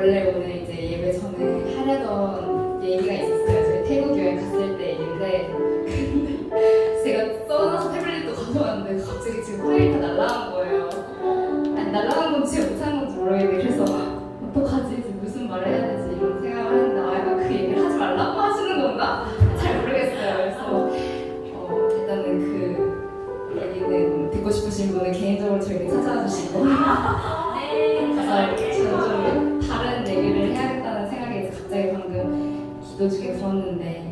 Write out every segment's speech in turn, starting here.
원래 오늘 이제 예배 전에 하려던 얘기가 있었어요. 저희 태국 여행 갔을 때 얘기인데 제가 써놔서 태블릿도 가져왔는데 갑자기 지금 파일이 다 날라간 거예요. 아니 날라간 건지 못한 건지 모르겠는데 그래서 어떡하지? 무슨 말을 해야 되지? 이런 생각을 했는데 약간 그 얘기를 하지 말라고 하시는 건가? 잘 모르겠어요. 그래서 일단은 그 얘기는 듣고 싶으신 분은 개인적으로 저에게 찾아와 주시고 가서 좀 다른 얘기를 해야겠다는 생각이 갑자기 방금 기도 중에 들었는데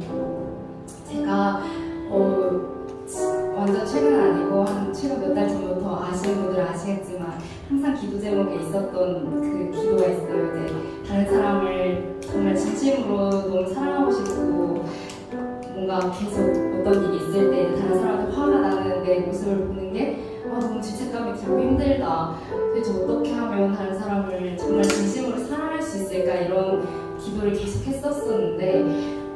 제가 완전 최근은 아니고 한 최근 몇 달 전부터 아시는 분들은 아시겠지만 항상 기도 제목에 있었던 그 기도가 있어요. 이제 다른 사람을 정말 진심으로 너무 사랑하고 싶고 뭔가 계속 어떤 일이 있을 때 이제 다른 사람한테 화가 나는 내 모습을 보는 게 너무 죄책감이 들고 힘들다. 도대체 어떻게 하면 다른 사람을 정말 진심으로 사랑할 수 있을까 이런 기도를 계속 했었었는데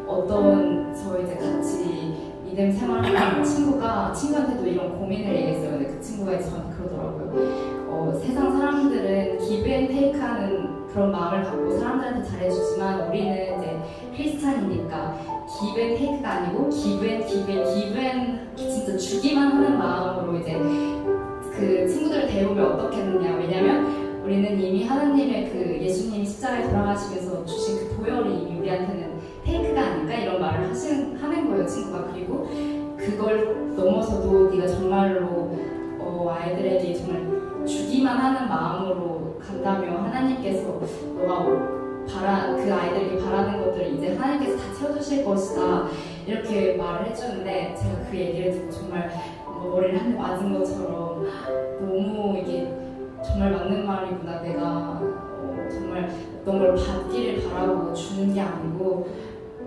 어떤 저 이제 같이 믿음 생활하는 친구한테도 이런 고민을 얘기했어요. 근데 그 친구가 이제 저한테 그러더라고요. 세상 사람들은 기브 앤 테이크 하는 그런 마음을 갖고 사람들한테 잘해주지만 우리는 이제 크리스찬이니까 기브 앤 테이크가 아니고 기브 앤 진짜 주기만 하는 마음으로 이제 그 친구들을 대우면 어떻겠느냐. 왜냐면 우리는 이미 하나님의 그 예수님이 십자가에 돌아가시면서 주신 그 보혈이 이미 우리한테는 테이크가 아닐까 이런 말을 하는 거예요, 친구가. 그리고 그걸 넘어서도 네가 정말로 아이들에게 정말 주기만 하는 마음으로 간다면 하나님께서 너가 그 아이들에게 바라는 것들을 이제 하나님께서 다 채워주실 것이다 이렇게 말을 해주는데 제가 그 얘기를 듣고 정말 머리를 한 대 맞은 것처럼 너무 이게 정말 맞는 말이구나. 내가 정말 어떤 걸 받기를 바라고 주는 게 아니고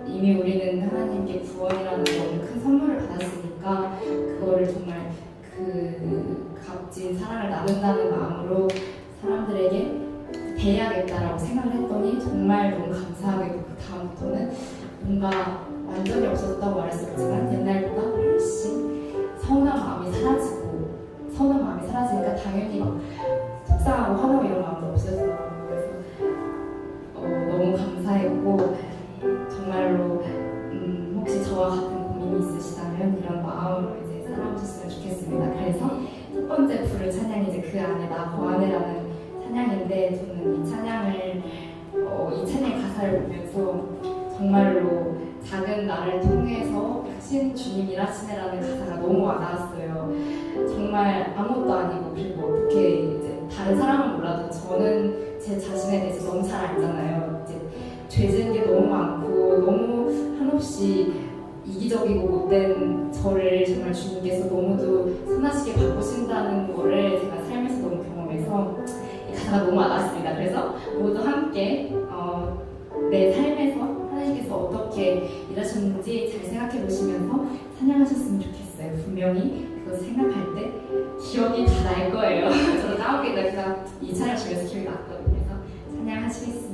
이미 우리는 하나님께 구원이라는 너무 큰 선물을 받았으니까 그거를 정말 그 값진 사랑을 나눈다는 마음으로 사람들에게 대해야겠다라고 생각을 했더니 정말 너무 감사하게도 그 다음부터는 뭔가 완전히 없어졌다고 말했었지만 옛날보다 훨씬 서운한 마음이 사라지니까 당연히 막 속상하고 화나고 이런 마음도 없어지더라고요. 그래서 너무 감사했고 정말로 혹시 저와 같은 고민이 있으시다면 이런 마음으로 이제 살아보셨으면 좋겠습니다. 그래서 첫 번째 부를 찬양이 이제 그 안에 나 거하네라는 찬양인데 저는 이 찬양을 이 찬양 가사를 보면서 정말로 작은 나를 통해서 크신 주님 일하시네라는 가사가 너무 와닿았어요. 정말 아무것도 아니고 그리고 어떻게 이제 다른 사람은 몰라도 저는 제 자신에 대해서 너무 잘 알잖아요. 이제 죄 지은 게 너무 많고 너무 한없이 이기적이고 못된 저를 정말 주님께서 너무도 선하시게 바꾸신다는 거를 제가 삶에서 너무 경험해서 이 가사가 너무 와닿았습니다. 그래서 모두 함께 내 삶에서 하나님께서 어떻게 일하셨는지 잘 생각해 보시면서 찬양하셨으면 좋겠어요. 분명히 그거 생각할 때 기억이 다 날 거예요. 저도 나오게 내가 이 찬양 주면서 기억이 났거든요. 그래서 찬양하시겠습니다.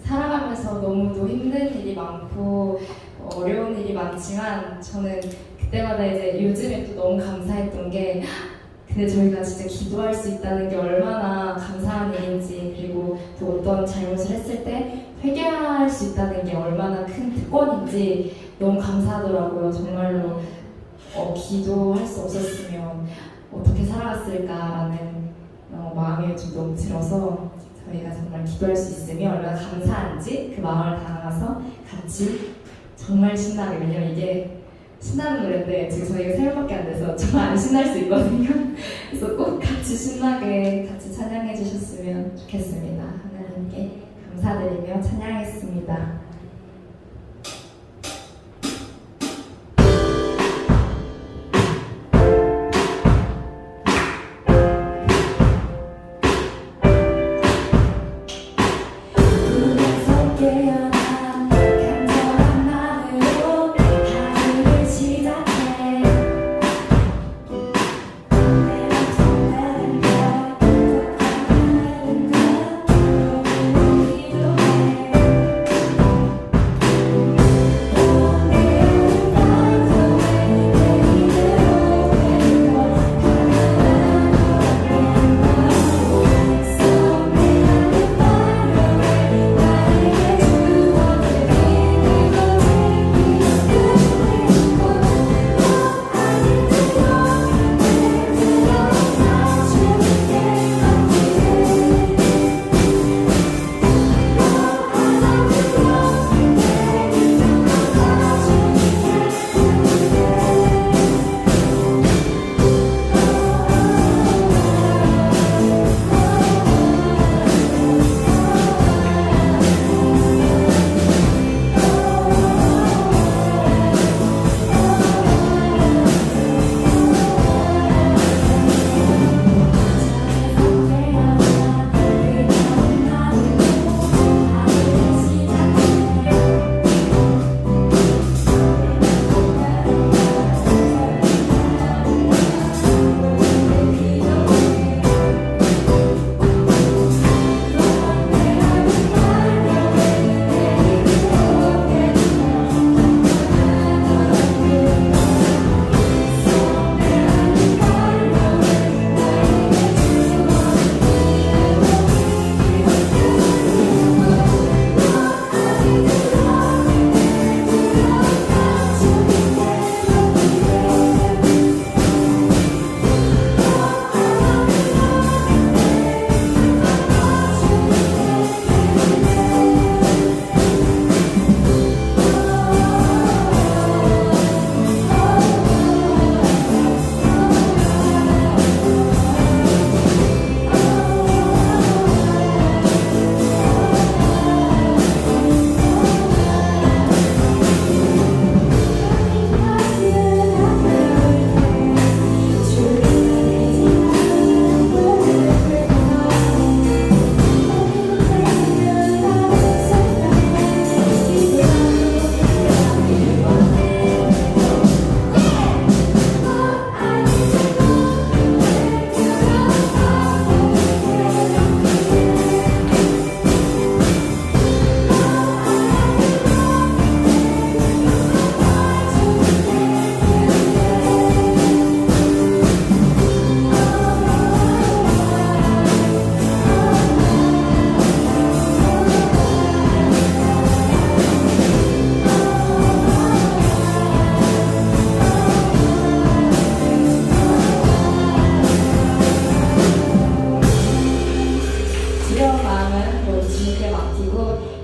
살아가면서 너무도 힘든 일이 많고 어려운 일이 많지만 저는 그때마다 이제 요즘에 또 너무 감사했던 게 근데 저희가 진짜 기도할 수 있다는 게 얼마나 감사한 일인지 그리고 또 어떤 잘못을 했을 때 회개할 수 있다는 게 얼마나 큰 특권인지 너무 감사하더라고요. 정말로 기도할 수 없었으면 어떻게 살아갔을까라는 마음이 좀 너무 들어서 저희가 정말 기도할 수 있으면 얼마나 감사한지 그 마음을 담아서 같이 정말 신나게 왜냐면 이게 신나는 노래인데 지금 저희가 3명밖에 안 돼서 정말 안 신날 수 있거든요. 그래서 꼭 같이 신나게 같이 찬양해 주셨으면 좋겠습니다. 하나님께 감사드리며 찬양했습니다.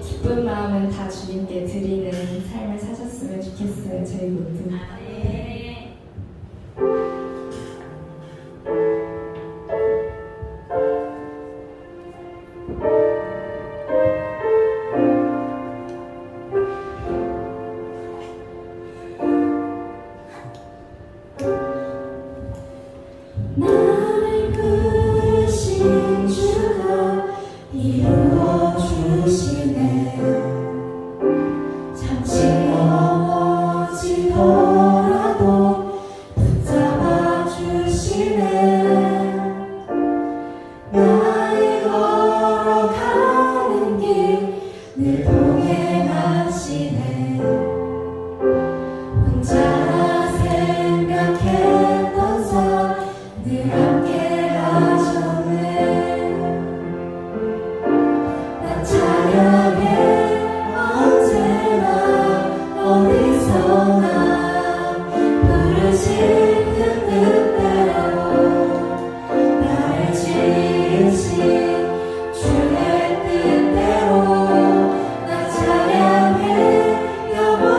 기쁜 마음은 다 주님께 드리는 삶을 사셨으면 좋겠어요. 저희 모두. 나를 부르신 주가 이루어 주시네. 잠시 넘어지고 동행하시네 혼자 생각했던 늘 함께 하셨네 나 찬양해 언제나 어디서나 부르시는 뜻대로 나를 지으신 주의 뜻대로 나 찬양해 영원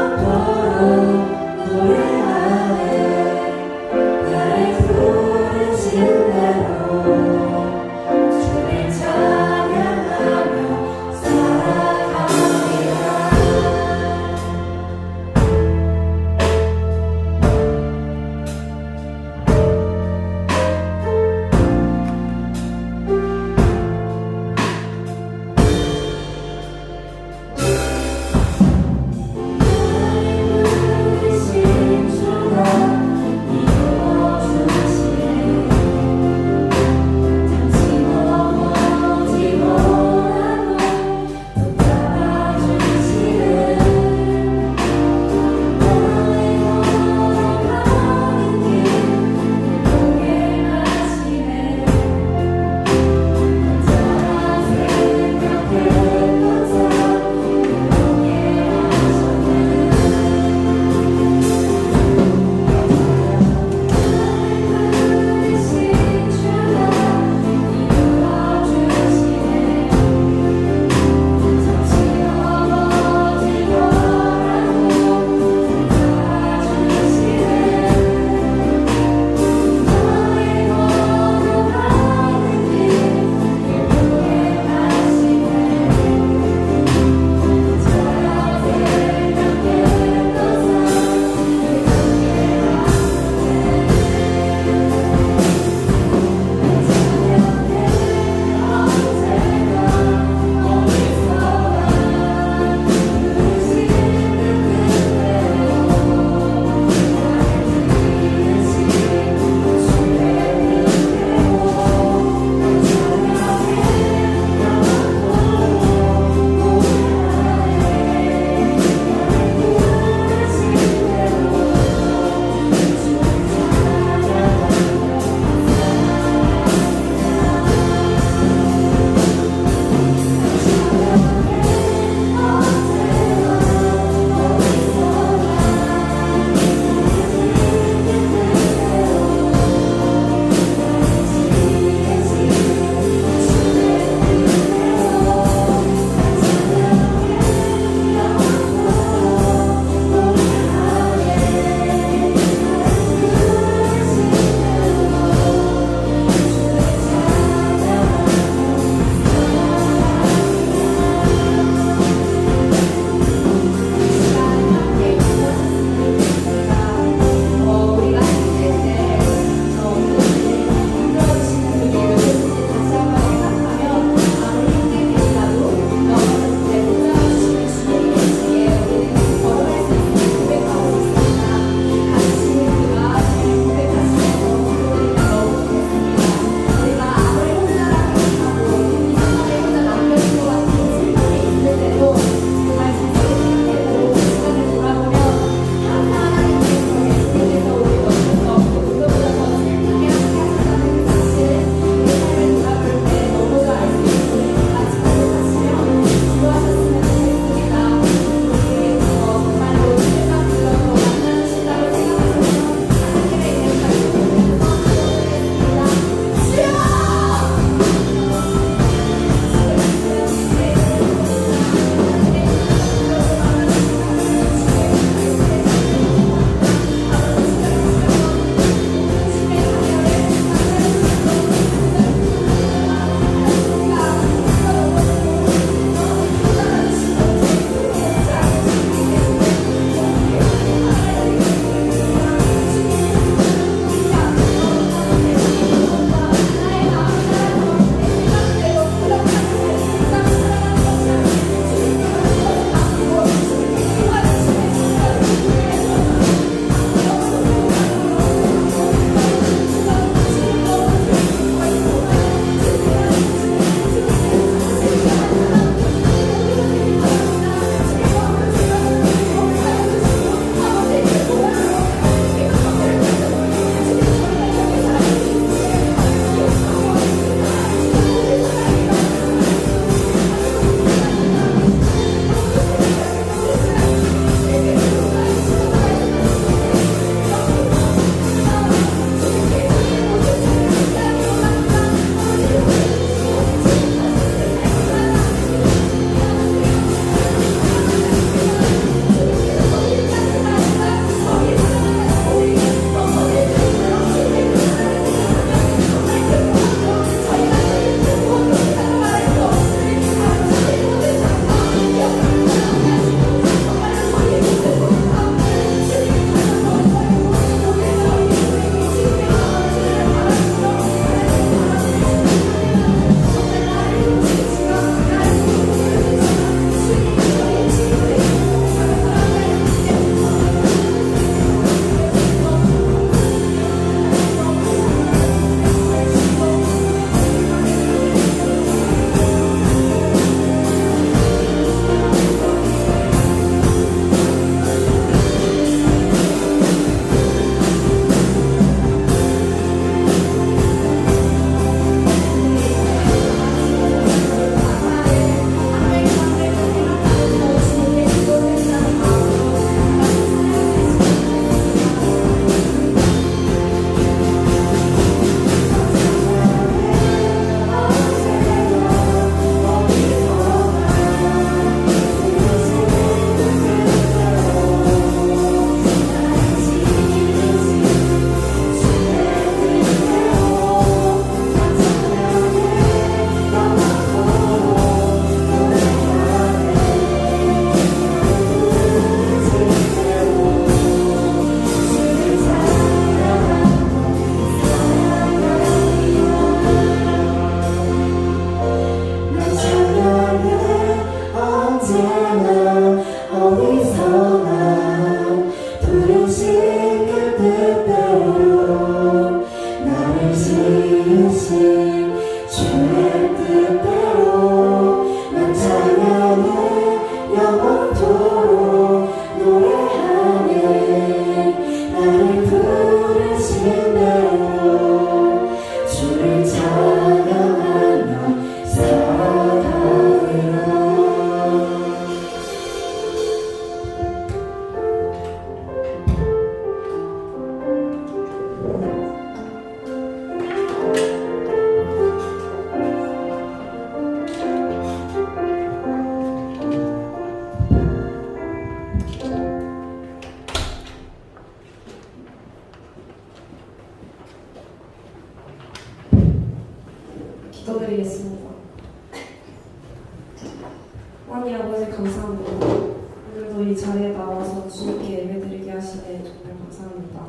이 자리에 나와서 주님께 예배드리게 하시네 정말 감사합니다.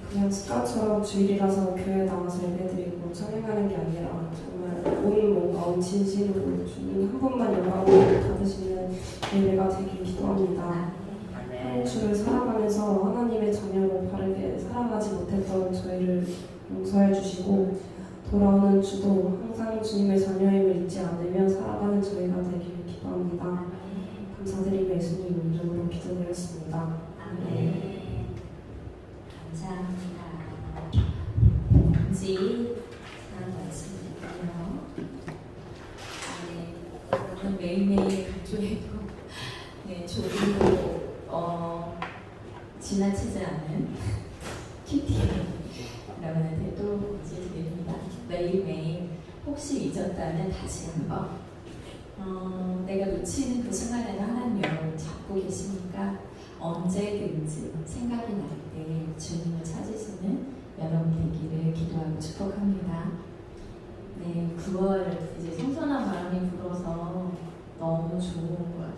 그냥 습관처럼 주일이라서 교회에 나와서 예배드리고 찬양하는 게 아니라 정말 온 몸과 온 진심으로 주님 한 분만 영광을 받으시는 예배가 되길 기도합니다. 한 주를 살아가면서 하나님의 자녀로 바르게 살아가지 못했던 저희를 용서해 주시고 돌아오는 주도 항상 주님의 자녀임을 잊지 않으며 살아가는 저희가 되길 기도합니다. 감사드리며 예수님 이름으로 기도드렸습니다. 아멘. 감사합니다. 지 하나 말씀드릴게요. 네, 여러분 매일매일 강조해도 조금도 지나치지 않은 큐티 여러분한테도 이제 드립니다. 매일매일 혹시 잊었다면 다시 한번 내가 놓치는 그 순간에는 하나님 여러분 잡고 계시니까 언제든지 생각이 날 때 주님을 찾으시는 여러분 되기를 기도하고 축복합니다. 네, 9월 이제 선선한 바람이 불어서 너무 좋은 것 같아요.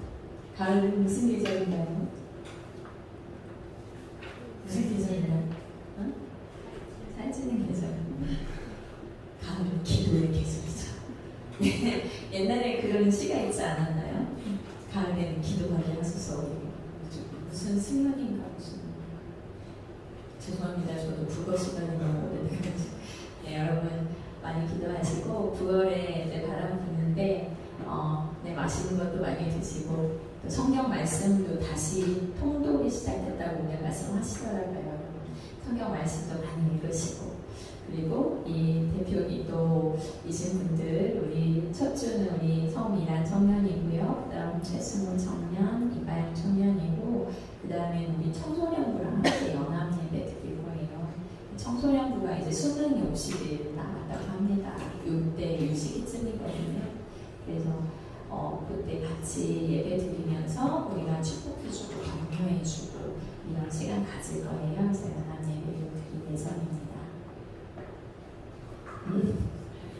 가을은 무슨 계절인가요? 무슨 계절인가요? 응? 살찌는 계절. 가을은 기도의 계절이죠. 옛날에 그런 시가 있지 않았나요? 가을에는 기도하게 하소서. 무슨 승연인가 무슨. 죄송합니다. 저도 국어 시간이 너무 오래돼가지고. 네, 여러분 많이 기도하시고 9월에 이제 바람 부는데 맛있는 것도 많이 드시고 또 성경 말씀도 다시 통독이 시작됐다고 오늘 말씀하시더라고요. 성경 말씀도 많이 읽으시고 그리고 이 대표기도이신 분들 우리 첫 주는 우리 서미란 청년이고요. 그다음 최승우 청년, 이가영 청년이고 그 다음에 우리 청소년부랑 함께 연합 예배 드릴 거예요. 청소년부가 이제 수능이 50일 남았다고 합니다. 이때 이 시기쯤이거든요. 그래서 그때 같이 예배 드리면서 우리가 축복해주고 격려해주고 이런 시간 가질 거예요. 그래서 연합 예배를 드릴 예정입니다.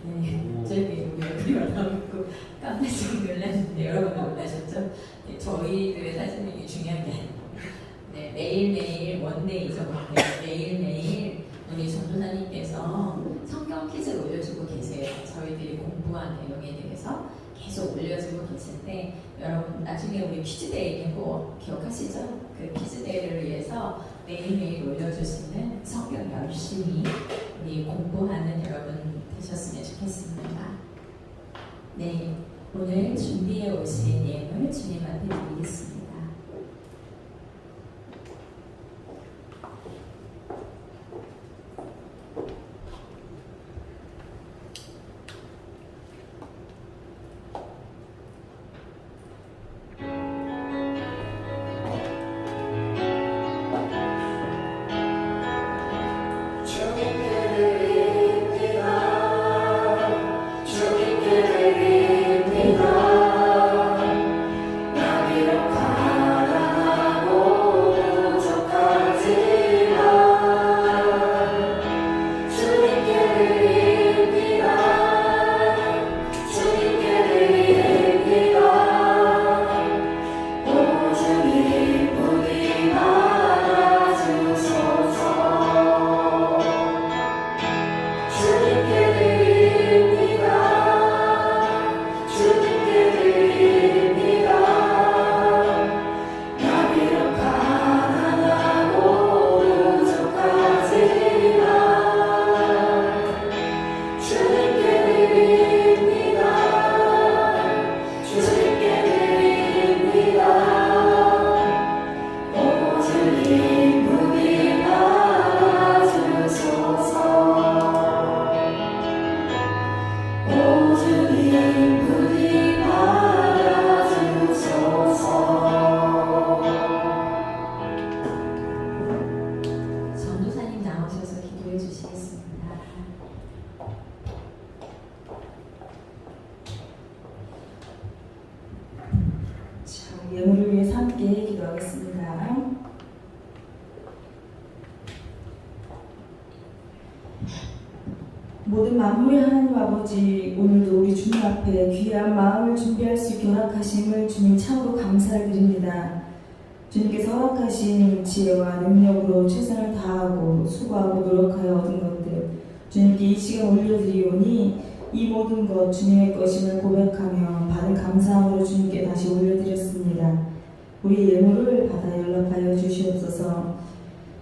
네, 저희 우리 얼굴이 올라오고 깜짝 놀랐는데 여러분 놀라셨죠? 네, 저희들의 사진이 중요한 게 아니에요. 네, 매일매일 원데이죠. 매일매일 우리 전도사님께서 성경 퀴즈를 올려주고 계세요. 저희들이 공부한 내용에 대해서 계속 올려주고 계신데 여러분 나중에 우리 퀴즈데이 뭐 기억하시죠? 그 퀴즈데이를 위해서 매일매일 올려주시는 성경 열심히 우리 공부하는 여러분 되셨으면 좋겠습니다. 네, 오늘 준비해 오신 예물 주님한테 드리겠습니다. 예물을 위해서 함께 기도하겠습니다. 모든 만물의 하나님 아버지, 오늘도 우리 주님 앞에 귀한 마음을 준비할 수 있게 허락하심을 주님 참으로 감사를 드립니다. 주님께서 허락하신 지혜와 능력으로 최선을 다하고 수고하고 노력하여 얻은 것들 주님께 이 시간 올려드리오니 이 모든 것 주님의 것임을 고백하며 받은 감사함으로 주님께 다시 올려드렸습니다. 우리 예물을 받아 연락하여 주시옵소서.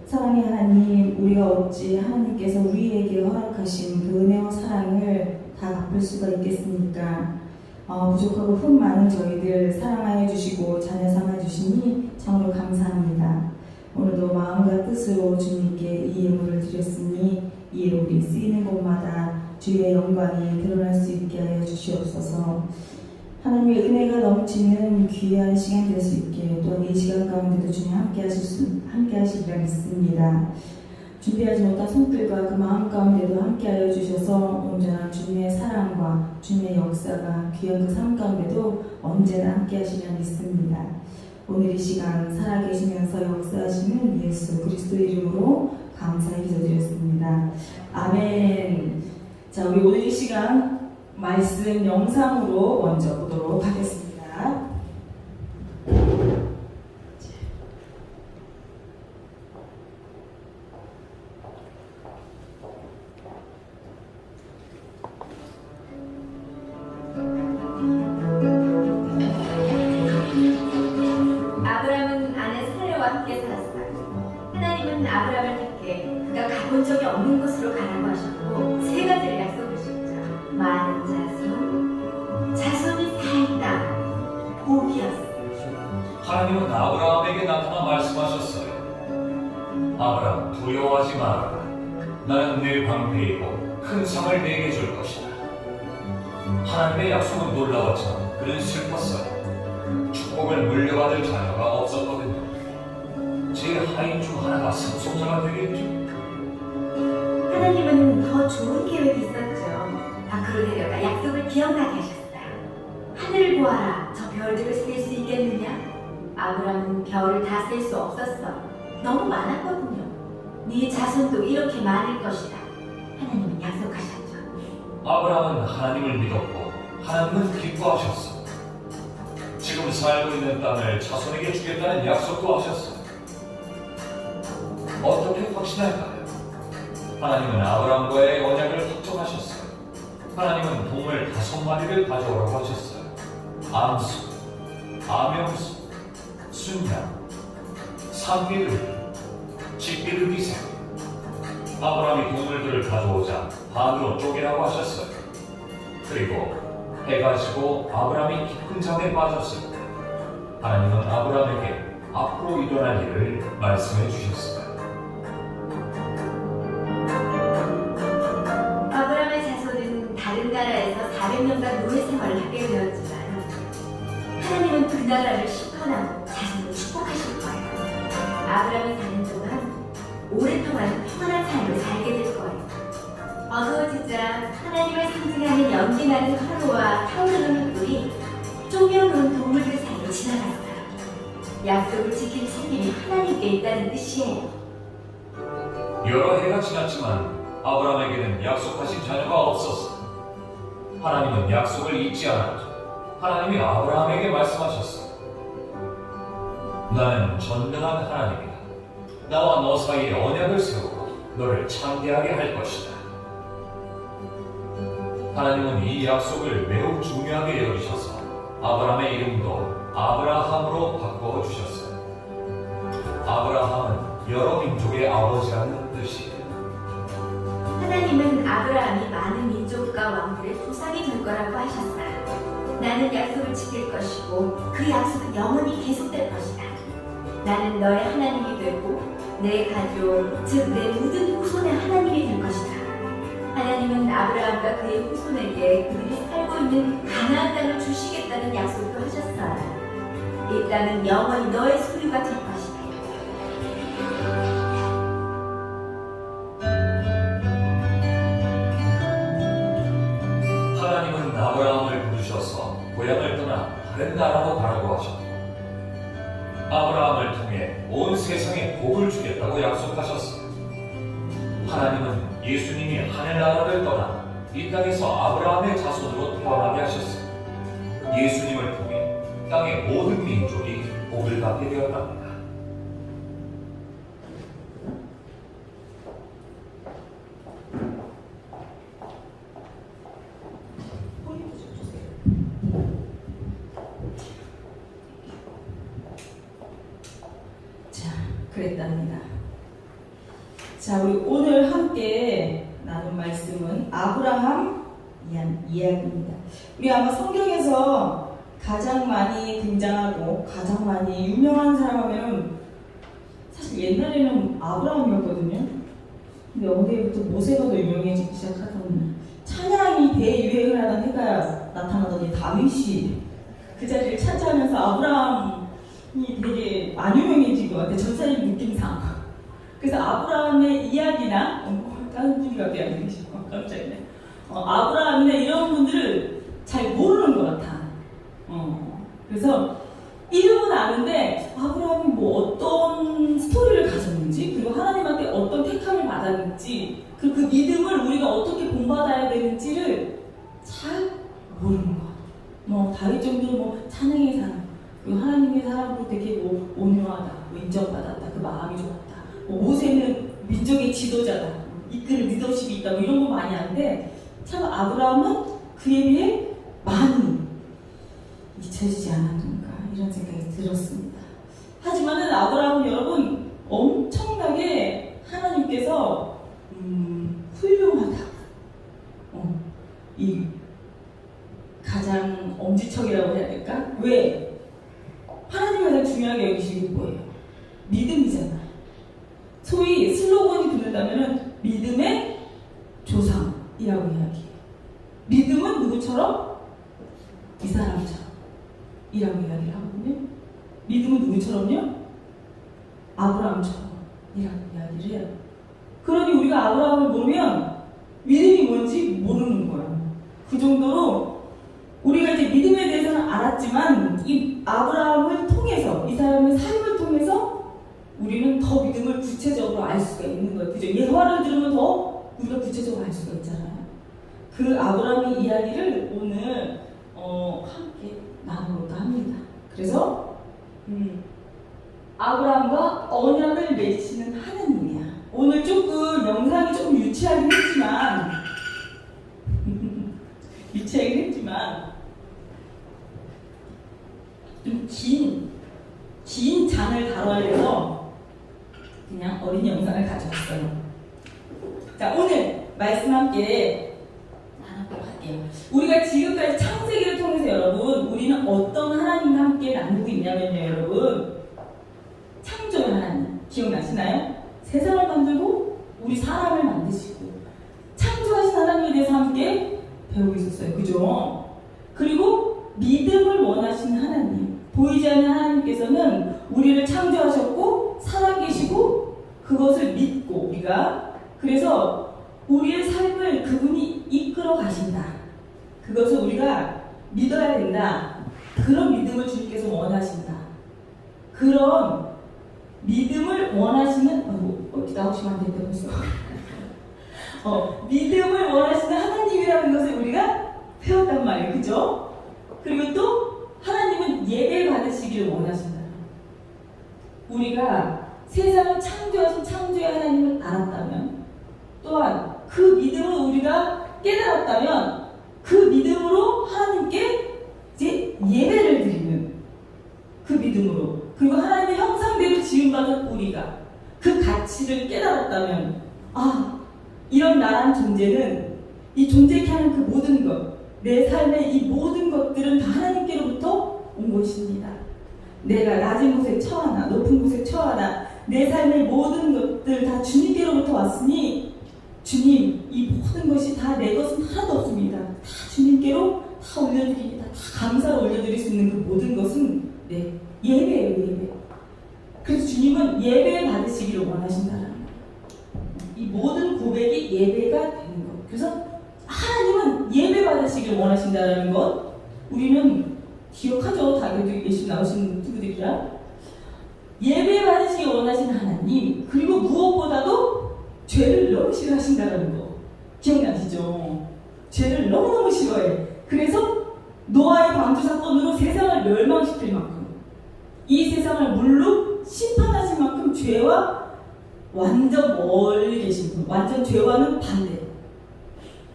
사랑의 하나님, 우리가 어찌 하나님께서 우리에게 허락하신 그 은혜와 사랑을 다 갚을 수가 있겠습니까? 부족하고 흠 많은 저희들 사랑하여 주시고 자녀 삼아 주시니 참으로 감사합니다. 오늘도 마음과 뜻으로 주님께 이 예물을 드렸으니 이 예물이 쓰이는 곳마다 주의 영광이 드러날 수 있게 하여 주시옵소서. 하나님의 은혜가 넘치는 귀한 시간 될 수 있게 또한 이 시간 가운데도 주님 함께 하시리라 믿습니다. 준비하지 못한 손길과 그 마음 가운데도 함께하여 주셔서 온전한 주님의 사랑과 주님의 역사가 귀한 그 삶 가운데도 언제나 함께하시리라 믿습니다. 오늘 이 시간 살아계시면서 역사하시는 예수 그리스도 이름으로 감사의 기도드렸습니다. 아멘. 자, 우리 오늘 이 시간 말씀 영상으로 먼저 보도록 하겠습니다. 아브라함은 아내 사레와 함께 살았다. 하나님은 아브라함을 택해 그가 가본 적이 없는 곳으로 가라고 하셨고 세 가지를 약속하셨죠. 많은 자손이 살다, 복이었어. 하나님은 아브라함에게 나타나 말씀하셨어요. 아브라함, 두려워하지 말아라. 나는 늘 방패이고 큰 상을 내게 줄 것이다. 하나님의 약속은 놀라웠지만 그는 슬펐어요. 축복을 물려받을 자녀가 없었거든요. 제 하인 중 하나가 상속자가 되겠죠. 하나님은 더 좋은 계획이 있었죠. 밖으로 내려가 약속을 기억나게 하셨어요. 하늘을 보아라. 저 별들을 셀 수 있겠느냐? 아브라함은 별을 다 셀 수 없었어. 너무 많았거든요. 네 자손도 이렇게 많을 것이다. 하나님은 약속하셨죠. 아브라함은 하나님을 믿었고 하나님은 기뻐하셨어. 지금 살고 있는 땅을 자손에게 주겠다는 약속도 하셨어요. 어떻게 확신할까요? 하나님은 아브라함과의 언약을 확정하셨어요. 하나님은 동물 5마리를 가져오라고 하셨어요. 암수, 암염수, 순양, 산비둘기, 집비둘기새. 아브라함이 동물들을 가져오자 반으로 쪼개라고 하셨어요. 그리고 해가 지고 아브라함이 깊은 잠에 빠졌을 때 하나님은 아브라함에게 앞으로 일어날 일을 말씀해 주셨어요. 아브라함의 자손은 다른 나라에서 400년간 노예 생활을 하게 되었지만 하나님은 그 나라를 심판하고 자손을 축복하실 거예요. 아브라함이 사는 동안 오랫동안 평안한 삶을 살게 될 거예요. 어두워지자 하나님을 상징하는 연기나는 화로와 타오르는 불이 쪼개어놓은 동물들 사이로 지나갔어요. 약속을 지킬 책임이 하나님께 있다는 뜻이에요. 여러 해가 지났지만 아브라함에게는 약속하신 자녀가 없었어요. 하나님은 약속을 잊지 않았죠. 하나님이 아브라함에게 말씀하셨어요. 나는 전능한 하나님이다. 나와 너 사이에 언약을 세우고 너를 창대하게 할 것이다. 하나님은 이 약속을 매우 중요하게 여기셔서 아브라함의 이름도 아브라함으로 바꿔 주셨어요. 아브라함은 여러 민족의 아버지라는 뜻이에요. 하나님은 아브라함이 많은 민족과 왕들의 조상이 될 거라고 하셨어요. 나는 약속을 지킬 것이고 그 약속은 영원히 계속될 것이다. 나는 너의 하나님이 되고 내 가족, 즉 내 모든 후손의 하나님이 될 것이다. 하나님은 아브라함과 그의 후손에게 그들이 살고 있는 가나안 땅을 주시겠다는 약속도 하셨어요. 이 땅은 영원히 너의 소유가 될 것이다. 하나님은 아브라함을 부르셔서 고향을 떠나 다른 나라로 가라고 하셨고 아브라함을 통해 온 세상에 복을 주겠다고 약속하셨어요. 하나님은 예수님이 하늘나라를 떠나 이 땅에서 아브라함의 자손으로 태어나게 하셨어요. 예수님을 통해 땅의 모든 민족이 복을 받게 되었답니다. 그랬답니다. 자, 우리 오늘 함께 나눈 말씀은 아브라함 이야기입니다. 우리 아마 성경에서 가장 많이 등장하고 가장 많이 유명한 사람 하면 사실 옛날에는 아브라함이었거든요. 근데 어느새부터 모세가 더 유명해지기 시작하더니 찬양이 대유행을 하던 해가 나타나더니 다윗이 그 자리를 차지하면서 아브라함이 되게 많이 유명해진 것 같아요. 전사님 느낌상. 그래서 아브라함의 이야기나 다른 분이 갑자기 안 계시고 깜짝이네. 아브라함이나 이런 분들을 잘 모르는 것 같아. 그래서 이름은 아는데 아브라함이 뭐 어떤 스토리를 가졌는지, 그리고 하나님한테 어떤 택함을 받았는지, 그리고 그 믿음을 우리가 어떻게 본받아야 되는지를 잘 모르는 것 같아요. 다윗 정도는 찬양의 사람, 그리고 하나님의 사람으로 되게 온유하다, 인정받았다, 그 마음이 좋았다. 모세는 민족의 지도자다, 이끄는 리더십이 있다, 이런 거 많이 아는데 참 아브라함은 그에 비해 많이 잊혀지지 않았던가 이런 생각이 들었습니다. 하지만은 아브라함은 여러분 엄청나게 하나님께서 훌륭하다. 이 가장 엄지척이라고 해야 될까? 왜? 하나님이 가장 중요하게 여기시는 게 뭐예요? 믿음이잖아요. 소위 슬로건이 붙는다면은 믿음의 조상이라고 이야기해요. 믿음은 누구처럼? 이 사람처럼 이라고 이야기를 하거든요. 믿음은 누구처럼요? 아브라함처럼 이라고 이야기를 해요. 그러니 우리가 아브라함을 모르면 믿음이 뭔지 모르는 거예요. 그 정도로 우리가 이제 믿음에 대해서는 알았지만 이 아브라함을 통해서, 이 사람의 삶을 통해서 우리는 더 믿음을 구체적으로 알 수가 있는 거예요. 그죠? 예화를 들으면 더 우리가 구체적으로 알 수가 있잖아요. 그 아브라함의 이야기를 오늘 함께 나눠볼까 합니다. 그래서 아브라함과 언약을 맺히는 하나님이야. 오늘 조금 영상이 조금 유치하긴 했지만 좀 긴 장을 다뤄야 돼서 그냥 어린 영상을 가져왔어요. 자, 오늘 말씀 함께 나눠보도록 할게요. 우리가 지금까지 창세기를 통해서 여러분, 우리는 어떤 하나님과 함께 나누고 있냐면요, 여러분, 창조의 하나님 기억나시나요? 세상을 만들고 우리 사람을 만드시고 창조하신 하나님에 대해서 함께 배우고 있었어요. 그죠? 그리고 믿음을 원하시는 하나님, 보이지 않는 하나님께서는 우리를 창조하셨고 살아계시고 그것을 믿고 우리가, 그래서 우리의 삶을 그분이 이끌어 가신다, 그것을 우리가 믿어야 된다. 그런 믿음을 주님께서 원하신다. 그런 믿음을 원하시는, 나오시면 안 된다 벌써. 믿음을 원하시는 하나님이라는 것을 우리가 배웠단 말이에요. 그죠? 그리고 또 하나님은 예배 받으시기를 원하신다. 우리가 세상을 창조하신 창조의 하나님을 알았다면, 또한 그 믿음을 우리가 깨달았다면 그 믿음으로 하나님께 이제 예배를 드리는 그 믿음으로, 그리고 하나님의 형상대로 지음받은 우리가 그 가치를 깨달았다면, 이런 나란 존재는, 이 존재케 하는 그 모든 것, 내 삶의 이 모든 것들은 다 하나님께로부터 온 것입니다. 내가 낮은 곳에 처하나 높은 곳에 처하나 내 삶의 모든 것들 다 주님께로부터 왔으니, 주님, 이 모든 것이 다 내 것은 하나도 없습니다. 다 주님께로 다 올려드립니다. 다 감사로 올려드릴 수 있는 그 모든 것은 예배예요, 예배. 그래서 주님은 예배 받으시기를 원하신다라는 거예요. 이 모든 고백이 예배가 되는 것. 그래서 하나님은 예배 받으시기를 원하신다라는 것, 우리는 기억하죠. 다들 예수 나오신 친구들이라. 예배 받으시기 원하시는 하나님, 그리고 무엇보다도 죄를 너무 싫어하신다라는 거 기억나시죠? 죄를 너무너무 싫어해. 그래서 노아의 방주 사건으로 세상을 멸망시킬 만큼, 이 세상을 물로 심판하실 만큼 죄와 완전 멀리 계신 분, 완전 죄와는 반대.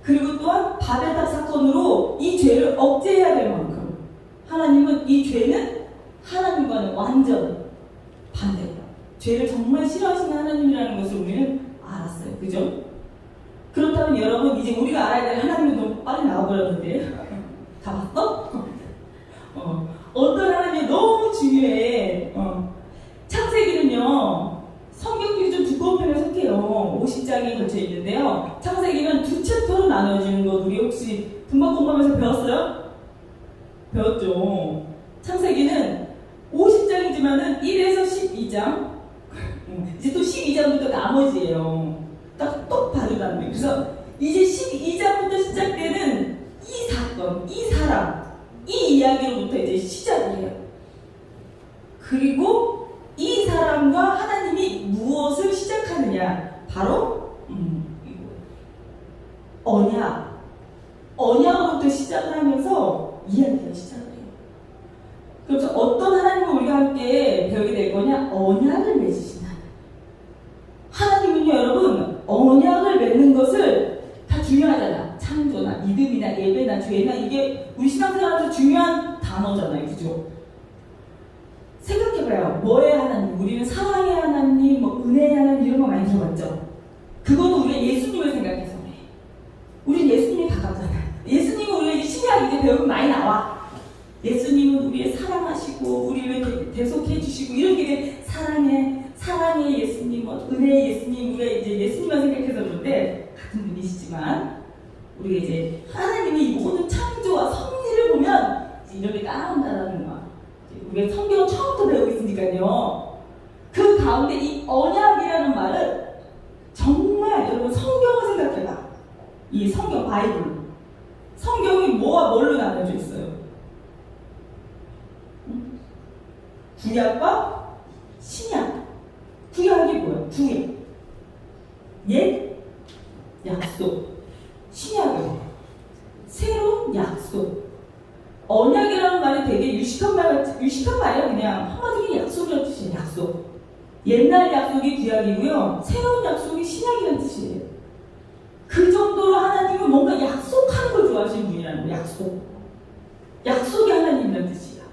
그리고 또한 바벨탑 사건으로 이 죄를 억제해야 될 만큼 하나님은 이 죄는 하나님과는 완전 반대예요. 죄를 정말 싫어하시는 하나님이라는 것을 우리는 알았어요. 그죠? 그렇다면 여러분, 이제 우리가 알아야 될 하나님이 너무 빨리 나와버렸는데 다 봤어? 어떤 하나님이 너무 중요해. 창세기는요, 성경들이 좀 두꺼운 편에 속해요. 50장이 걸쳐 있는데요. 창세기는 두 챕터로 나눠지는 거 우리 혹시 분반 공부하면서 배웠어요? 배웠죠. 창세기는 50장이지만은 1에서 12장, 이제 또 12장부터 나머지예요. 딱 봐도 나머지. 그래서 이제 12장부터 시작되는 이 사건, 이 사람, 이 이야기로부터 이제 시작을 해요. 그리고 이 사람과 하나님이 무엇을 시작하느냐? 바로 언약으로부터 시작을 하면서 이야기가 시작을 해요. 그래서 어떤 하나님을 우리가 함께 배우게 될 거냐? 언약을 맺으신 하나님은요, 여러분, 언약을 맺는 것을 다 중요하잖아. 창조나 믿음이나 예배나 죄나 이게 우리 신앙생활에서 중요한 단어잖아요. 그죠? 생각해봐요. 뭐의 하나님? 우리는 사랑의 하나님, 뭐 은혜의 하나님 이런 거 많이 들어봤죠? 그거는 우리가 예수님을 생각해서 그래. 우리 예수님이 가깝잖아. 예수님은 우리가 신약 이제 배우면 많이 나와. 예수님은 우리의 사랑하시고 우리를 대속해 주시고 이렇게 사랑의 예수님, 은혜의 예수님, 우리가 이제 예수님만 생각해서 그런데 같은 분이시지만 우리가 이제 하나님의 이 모든 창조와 섭리를 보면 이렇게 따라온다는 거야. 우리가 성경을 처음부터 배우고 있으니까요. 그 가운데 이 언약이라는 말은 정말 여러분 성경을 생각해봐. 이 성경 바이블, 성경이 뭐와 뭘로 나눠져 있어요? 구약과 신약. 구약이 뭐야? 구약. 옛 약속. 신약은 새로운 약속. 언약이라는 말이 되게 유식한 말이야. 그냥 한마디로 약속이라는 뜻이에요. 약속. 옛날 약속이 구약이고요. 새로운 약속이 신약이라는 뜻이에요. 그 정도로 하나님은 뭔가 약속하는 걸 좋아하시는 분이라는 거예요. 약속이 하나님이라는 뜻이야.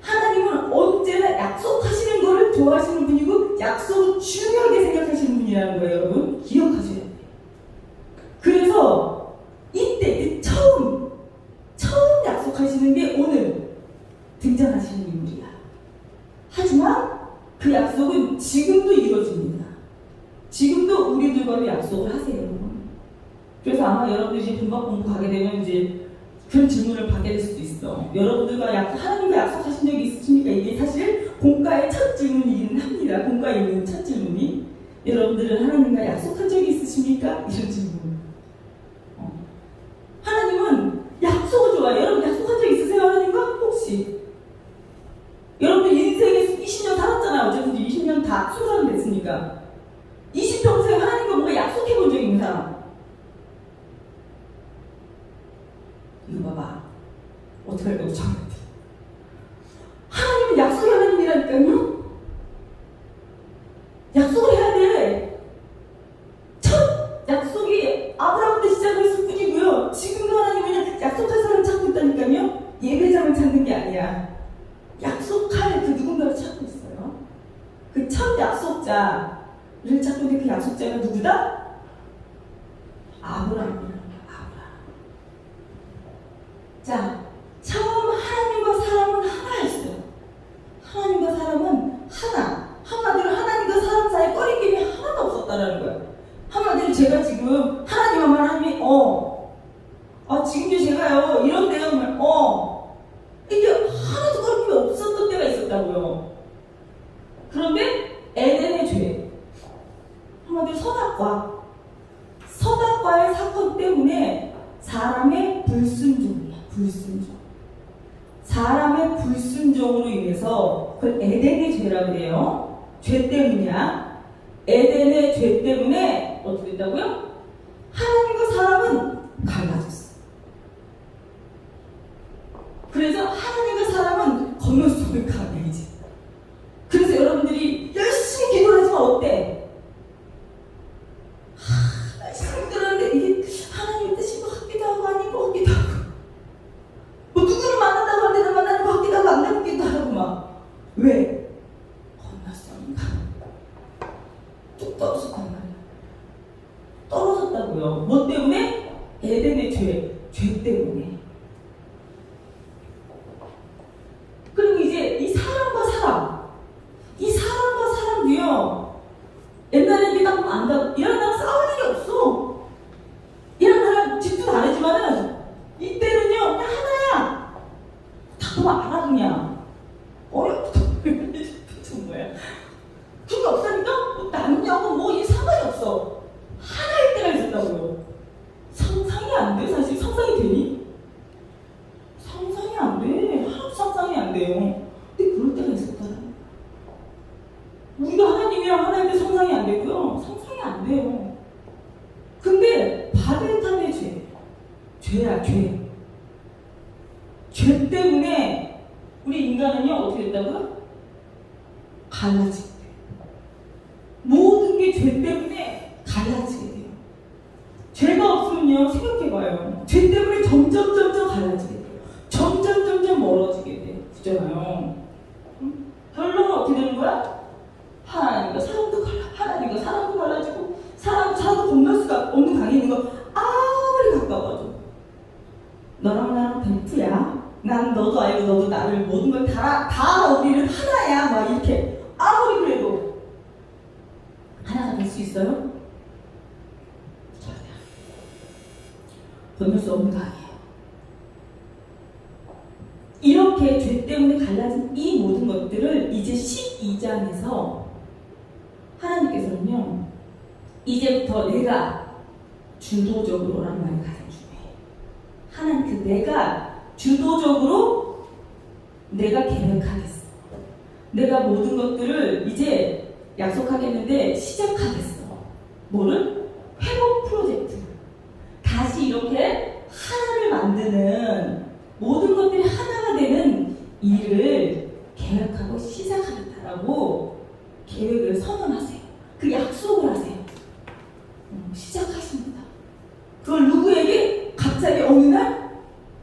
하나님은 언제나 약속하시는 것을 좋아하시는 분이고 약속을 중요하게 생각하시는 분이라는 거예요. 여러분 기억하셔야 돼요. 그래서 이때 처음 약속하시는 게 오늘 등장하시는 인물이야. 하지만 그 약속은 지금도 이루어집니다. 지금도 우리들과도 약속을 하세요. 그래서 아마 여러분들이 이제 분박 공부 가게 되면 이제 그런 질문을 받게 될 수도 있어. 여러분들과 하나님과 약속하신 적이 있으십니까? 이게 사실 공과의 첫 질문이긴 합니다. 공과에 있는 첫 질문이 여러분들은 하나님과 약속한 적이 있으십니까? 이런 질문. 하나님은 약속을 좋아해요. 여러분 약속한 적 있으세요? 하나님과? 혹시? 여러분들 인생에 20년 살았잖아요. 어쨌든 20년 다 20살 됐으니까 20평생 하나님과 뭔가 약속해 본 적 있는 사람? 이거 봐봐. 어떻게 할 거고 정말. 하나님은 약속의 하나님이라니까요. 약속을 해야 돼. 첫 약속이 아브라함부터 시작했을 뿐이고요. 지금도 하나님은 약속할 사람을 찾고 있다니까요. 예배자를 찾는 게 아니야. 약속할 그 누군가를 찾고 있어요. 그 첫 약속자를 찾고 있는데 그 약속자가 누구다? 아브라함이야. 자, 처음 하나님과 사람은 하나였어요. 하나님과 사람은 하나. 한마디로 하나님과 사람 사이에 꺼리낌이 하나도 없었다라는 거예요. 한마디로 제가 지금 하나님 하면 하나님이 지금도 제가요 이런데요 하면 이게 하나도 꺼리낌이 없었던 때가 있었다고요. 그런데 에덴의 죄, 한마디로 선악과의 사건 때문에 사람의 불순종이야. 사람의 불순종으로 인해서 그걸 에덴의 죄라고 해요. 죄 때문이야. 에덴의 죄 때문에 어떻게 된다고요? 하나님과 사람은 갈라졌어. 그래서 하나님과 사람은 건너속을 가게 이제. 그래서 여러분들이 열심히 기도를 하지만 어때? 열심히 기도하는데 이게 하나님의 뜻인 것 같기도 하고 아닌 것 같기도 하고 뭐 누구를 만난다고 하는데 만나는 것 같기도 하고 안 되는 것 같기도 하고 막 왜? 죄. 죄 때문에 우리 인간은요 어떻게 됐다고요? 갈라지게 돼요. 모든 게 죄 때문에 갈라지게 돼요. 죄가 없으면요 생각해봐요. 죄 때문에 점점 갈라지게 돼요. 점점 멀어지게 돼요. 그잖아요. 결론은 어떻게 되는 거야? 하나님과 사람도 갈라지고 사람도 건널 수가 없는 강에 있는 거 아무리 가까워도 너랑 나랑 벨프야. 난 너도 알고 너도 나를 모든 걸 다 우리는 하나야. 막 이렇게 아무리 그래도 하나가 될 수 있어요? 건널 수 없는 강이에요. 이렇게 죄 때문에 갈라진 이 모든 것들을 이제 12장에서 하나님께서는요 이제부터 내가 주도적으로라는 말이 가장 중요해요. 하나님 내가 주도적으로 내가 계획하겠어. 내가 모든 것들을 이제 약속하겠는데 시작하겠어. 뭐를? 회복 프로젝트. 다시 이렇게 하나를 만드는 모든 것들이 하나가 되는 일을 계획하고 시작하겠다라고 계획을 선언하세요. 그 약속을 하세요. 시작하십니다. 그걸 누구에게? 갑자기 어느 날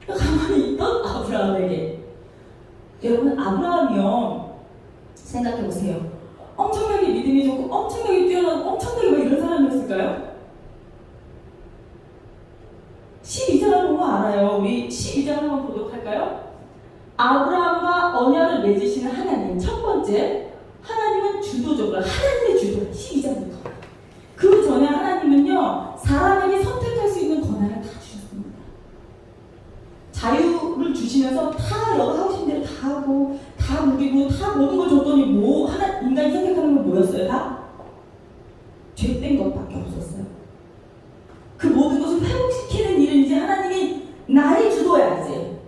가만히 있던 아브라함에게. 여러분 아브라함이요 생각해보세요. 엄청나게 믿음이 좋고 엄청나게 뛰어나고 엄청나게 막 이런 사람이었을까요? 12장을 보면 알아요. 우리 12장 한번 보도록 할까요? 아브라함과 언약을 맺으시는 하나님. 첫 번째, 하나님은 주도적으로 하나님의 주도. 12장부터. 그 전에 하나님은요 사람에게 선택할 수 있는 권한을 다 주셨습니다. 자유를 주시면서 다 너가 하고 싶은 대로 다 하고 다 누리고 다 모든 걸 줬더니 인간이 선택하는 건 뭐였어요? 다 죄된 것밖에 없었어요. 그 모든 것을 회복시키는 일은 이제 하나님이 나의 주도야. 이제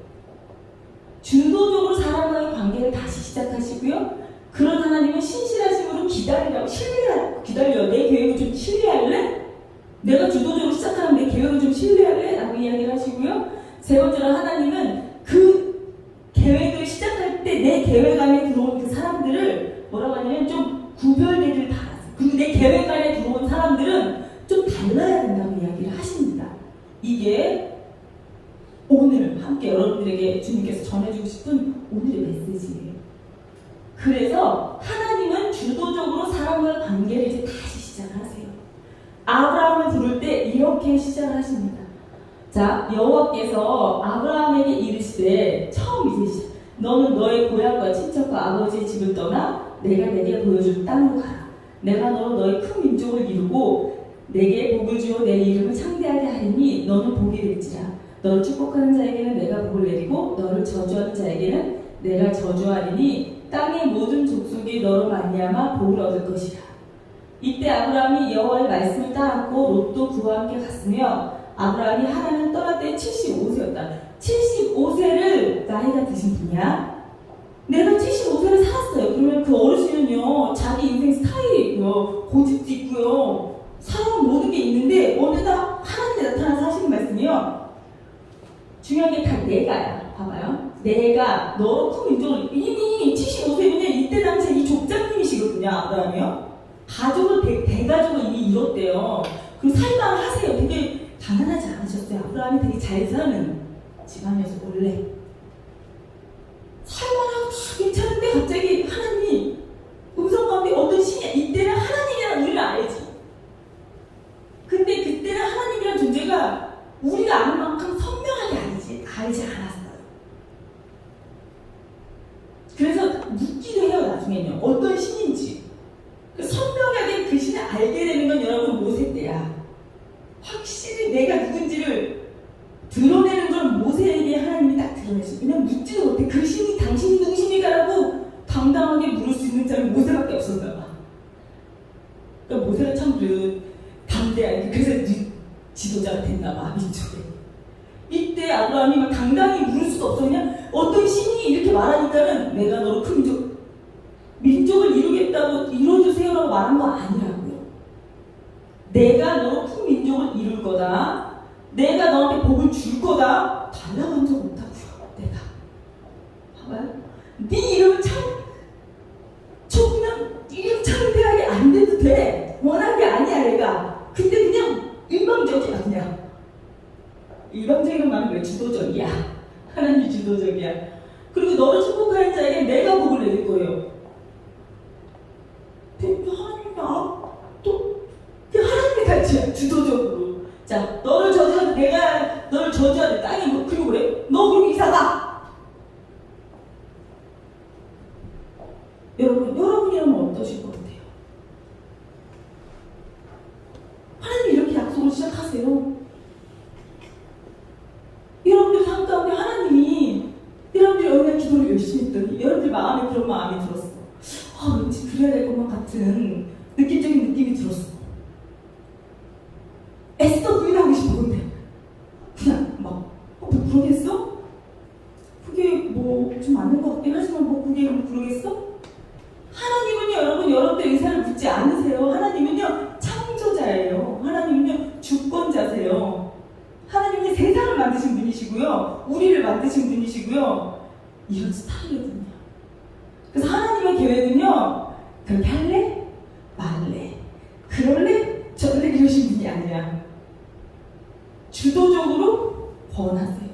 주도적으로 사람과의 관계를 다시 시작하시고요. 그런 하나님은 신실하심으로 기다려. 내 계획을 좀 신뢰할래? 내가 주도적으로 시작하는 내 계획을 좀 신뢰할래? 라고 이야기를 하시고요. 세 번째로 하나님은 그 계획을 시작할 때 내 계획 안에 들어온 그 사람들을 뭐라고 하냐면 좀 구별되길 바라세요. 그리고 내 계획 안에 들어온 사람들은 좀 달라야 된다고 이야기를 하십니다. 이게 오늘 함께 여러분들에게 주님께서 전해주고 싶은 오늘의 메시지예요. 그래서 하나님은 주도적으로 사람과의 관계를 이제 다시 시작하세요. 아브라함을 부를 때 이렇게 시작을 하십니다. 자, 여호와께서 아브라함에게 이르시되 처음 이제 너는 너의 고향과 친척과 아버지의 집을 떠나 내가 내게 보여줄 땅으로 가라. 내가 너로 너의 큰 민족을 이루고 내게 복을 주어 내 이름을 창대하게 하리니 너는 복이 될지라. 너를 축복하는 자에게는 내가 복을 내리고 너를 저주하는 자에게는 내가 저주하리니 땅의 모든 족속이 너로 말미암아 복을 얻을 것이라. 이때 아브라함이 여호와의 말씀을 따랐고 롯도 그와 함께 갔으며 아브라함이 하나님을 떠날 때 75세였다. 75세를 나이가 드신 분이야. 내가 75세를 살았어요. 그러면 그 어르신은요 자기 인생 스타일이 있고요, 고집도 있고요, 살아온 모든 게 있는데 어느덧 하나님이 나타나서 하시는 말씀이요. 중요한 게 다 내가야. 봐봐요. 내가 너로 큰 민족을 이미 75세면 이때 당시에 이 족장님이시거든요. 아브라함이요. 가족을 대가족을 이미 이뤘대요. 그리고 살만 하세요. 되게 가난하지 않으셨어요. 아브라함이 되게 잘 사는 집안이어서 원래 살만하고 다 괜찮은데 갑자기 하나님이 음성 가운데 어떤 신이 이때는 하나님이라는 우리를 알지. 근데 그때는 하나님이라는 존재가 우리가 아는 만큼 선명하게 알지 않았어요. 그래서 묻기도 해요. 나중에는요. 어떤 신인지. 선명하게 그 신을 알게 되는 건 여러분 모세 때야. 확실히 내가 누군지를 드러내는 건 모세에게 하나님이 딱 드러내죠. 그냥 묻지도 못해. 그 신이 당신이 누구십니까라고 당당하게 물을 수 있는 자는 모세밖에 없었나 봐. 그러니까 모세가 참 그래도 담대하게 그래서 지도자가 됐나 봐. 민족에. 이때 아브라함이 막 당당히 물을 수도 없어. 그냥 어떤 신이 이렇게 말하니까는 내가 너로 큰 민족을 이루겠다고 이뤄주세요라고 말한 거 아니라고요. 내가 너로 큰 민족을 이룰 거다. 내가 너한테 복을 줄 거다. 달라고 한 적 없다고요. 내가. 봐봐요. 네 이름은 그냥 이름 창대하게 안 돼도 돼. 원한 게 아니야 내가. 근데 그냥 일방적이야 그냥. 일방적인 말은 왜 주도적이야. 하나님이 주도적이야. 그리고 너를 축복하는 자에게 내가 복을 내릴 거예요. 하나님이 또 하나님의 가치야 주도적으로. 자, 너를 저주하는 내가 너를 저주하는 땅이 뭐 그리고 그래? 너 그럼 이사가. 여러분이라면 어떠실 것 같아요? 하나님 이렇게 약속을 시작하세요. 여러분들 삶 가운데 하나님이 여러분들이 얼마나 기도를 열심히 했더니 여러분들 마음에 그런 마음이 들었어. 왠지 그래야 될 것만 같은 느낌적인 느낌이 들었어. 애써 부인하고 싶었는데 그냥 그러겠어? 그게 뭐 좀 맞는 것 같긴 하지만 그게 그러겠어? 하나님은요 여러분들 의사를 묻지 않으세요. 하나님은요 창조자예요. 하나님은요 주권자세요. 하나님이 세상을 만드신 분이시고요. 우리를 만드신 분이시고요. 이런 스타일이거든요. 그래서 하나님의 계획은요. 그렇게 할래? 말래? 그럴래? 저럴래? 이러신 분이 아니야. 주도적으로 권하세요.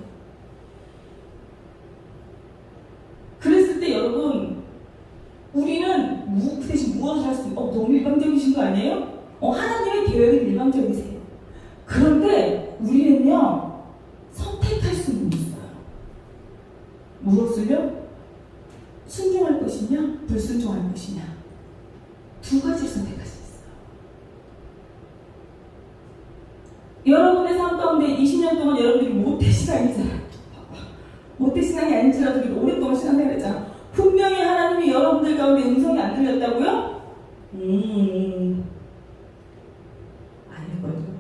그랬을 때 여러분 우리는 그 대신 무엇을 할 수 있어요? 너무 일방적이신 거 아니에요? 하나님의 계획은 일방적이세요. 그런데 우리는요 선택할 수는 있어요. 무엇을요? 순종할 것이냐 불순종할 것이냐 두 가지를 선택할 수 있어요. 여러분의 삶 가운데 20년 동안 여러분들이 모태신앙이잖아요. 모태신앙이 아닌지라도 그래도 오랫동안 신앙생활 했잖아. 분명히 하나님이 여러분들 가운데 음성이 안 들렸다고요? 아니거든요.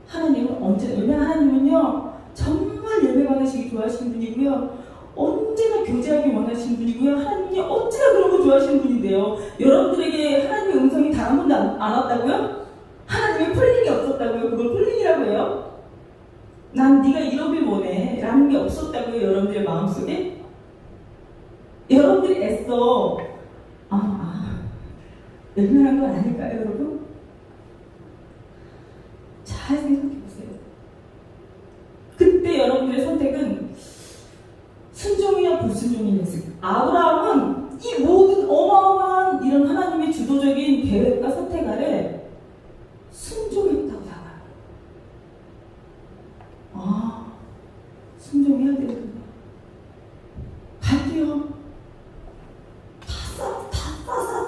하나님은 왜냐면 하나님은요 정말 예배 받으시기 좋아하시는 분이고요. 언제나 교제하기 원하시는 분이고요. 하나님이 어찌나 그런 거 좋아하시는 분인데요. 여러분들에게 하나님의 음성이 단 한 번도 안 왔다고요? 하나님의 풀링이 없었다고요? 그걸 풀링이라고 해요? 난 네가 이러길 원해 라는 게 없었다고요. 여러분들의 마음속에? 여러분들이 애써 외면한 건 아닐까요 여러분? 잘 생각해보세요. 그때 여러분들의 선택은 순종이냐 불순종이냐였어요. 아브라함은 이 모든 어마어마한 이런 하나님의 주도적인 계획과 선택 아래 순종했다고 나와요. 순종해야 되거든요. 갈게요.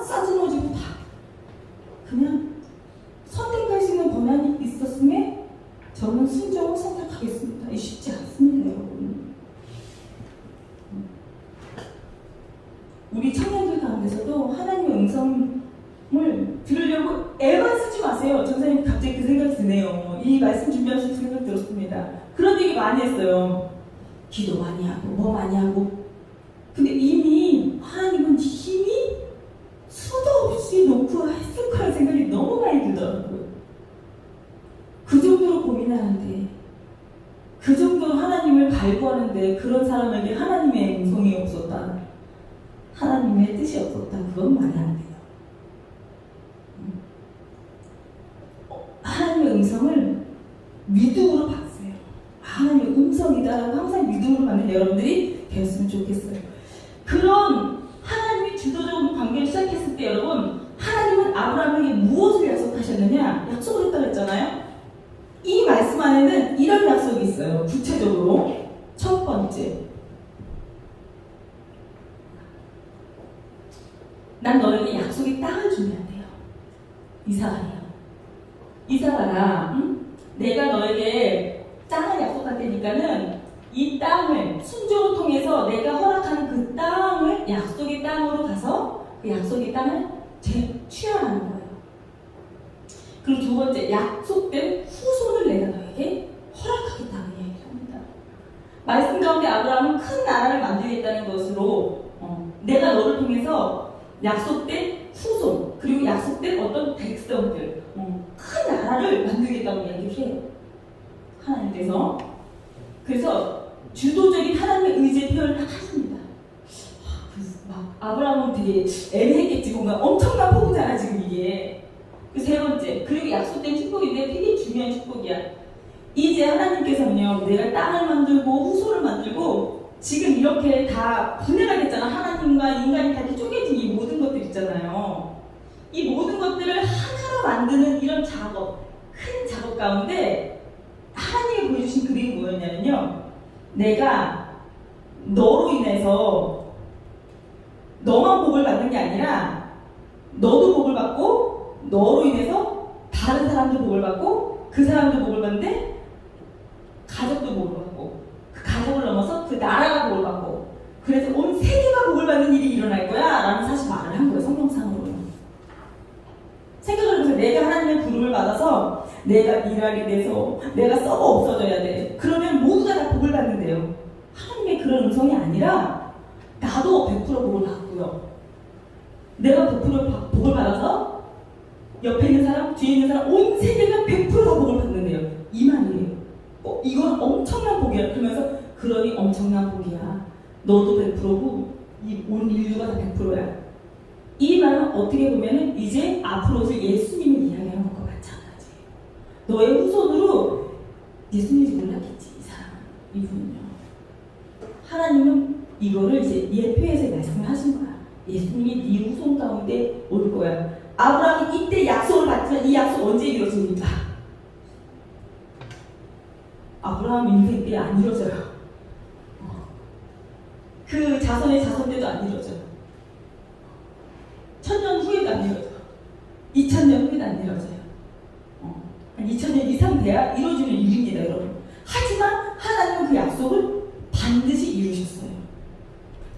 싸지머지고 다 그냥 선택할 수 있는 권한이 있었음에 저는 순종을 선택하겠습니다. 이 쉽지 않습니다 여러분. 우리 청년들 가운데서도 하나님의 음성을 들으려고 애만 쓰지 마세요. 전사님 갑자기 그 생각이 드네요. 이 말씀 준비하실 생각 들었습니다. 그런 얘기 많이 했어요. 기도 많이 하고 뭐 많이 하고 근데 이미 하나님은 힘이 수도 없이 놓고 했을 거라는 생각이 너무 많이 들더라고요. 그 정도로 고민하는데 그 정도로 하나님을 갈구하는데 그런 사람에게 하나님의 음성이 없었다. 하나님의 뜻이 없었다. 그건 말이 안 돼요. 하나님의 음성을 믿음으로 받으세요. 하나님의 음성이다라고 항상 믿음으로 받는 여러분들이 되었으면 좋겠어요. 그런 하나님이 주도적으로 관계를 시작했을 때 여러분 하나님은 아브라함에게 무엇을 약속하셨느냐? 약속을 했다고 했잖아요. 이 말씀 안에는 이런 약속이 있어요. 구체적으로 첫 번째 난 너에게 약속의 땅을 준비한대요. 이사가라 내가 너에게 땅을 약속할 테니까는 이 땅을 순종을 통해서 내가 허락하는 그 땅을 약속의 땅으로 가서 그 약속의 땅을 취하라는 거예요. 그리고 두 번째 약속된 후손을 내가 너에게 허락하겠다는 얘기를 합니다. 말씀 가운데 아브라함은 큰 나라를 만들겠다는 것으로 내가 너를 통해서 약속된 후손 그리고 약속된 어떤 백성들 큰 나라를 만들겠다고 얘기를 해요. 하나님께서. 그래서 주도적인 하나님의 의지의 표현을 딱 하십니다. 그래서 막 아브라함은 되게 애매했겠지. 뭔가 엄청난 포부잖아 지금 이게. 그 세 번째, 그리고 약속된 축복인데 되게 중요한 축복이야. 이제 하나님께서는요, 내가 땅을 만들고 후손을 만들고 지금 이렇게 다 분해가 됐잖아. 하나님과 인간이 다 이렇게 쪼개진 이 모든 것들 있잖아요. 이 모든 것들을 하나로 만드는 이런 작업, 큰 작업 가운데 하나님이 보여주신 그림이 뭐였냐면요, 내가 너로 인해서 너만 복을 받는 게 아니라 너도 복을 받고 너로 인해서 다른 사람도 복을 받고 그 사람도 복을 받는데 가족도 복을 받고 그 가족을 넘어서 그 나라가 복을 받고 그래서 온 세계가 복을 받는 일이 일어날 거야 라는 사실 말을 한 거예요. 성경상으로는. 생각을 해보세요. 내가 하나님의 부름을 받아서 내가 일하게 돼서 내가 썩어 없어져야 돼. 그러면 모두가 다 복을 받는데요. 하나님의 그런 음성이 아니라 나도 100% 복을 받고요. 내가 100% 복을 받아서 옆에 있는 사람, 뒤에 있는 사람, 온 세계가 100%다 복을 받는데요. 이 말이에요. 이건 엄청난 복이야. 그러면서 그러니 엄청난 복이야. 너도 100%고 이 온 인류가 다 100%야. 이 말은 어떻게 보면은 이제 앞으로 올 예수님을 이야기하는 것과 마찬가지예요. 너의 후손으로 예수님인지 몰랐겠지, 이 사람, 이분은요. 하나님은 이거를 이제 예표에서 말씀을 하신 거야. 예수님이 네 후손 가운데 올 거야. 아브라함이 이때 약속을 받지만 이 약속 언제 이루어집니까? 아브라함 인생 때 안 이루어져요. 그 자손의 자손 때도 안 이루어져요. 1000년 후에도 안 이루어져요. 2000년 후에도 안 이루어져요. 한 2000년 이상 돼야 이루어지는 일입니다, 여러분. 하지만 하나님은 그 약속을 반드시 이루셨어요.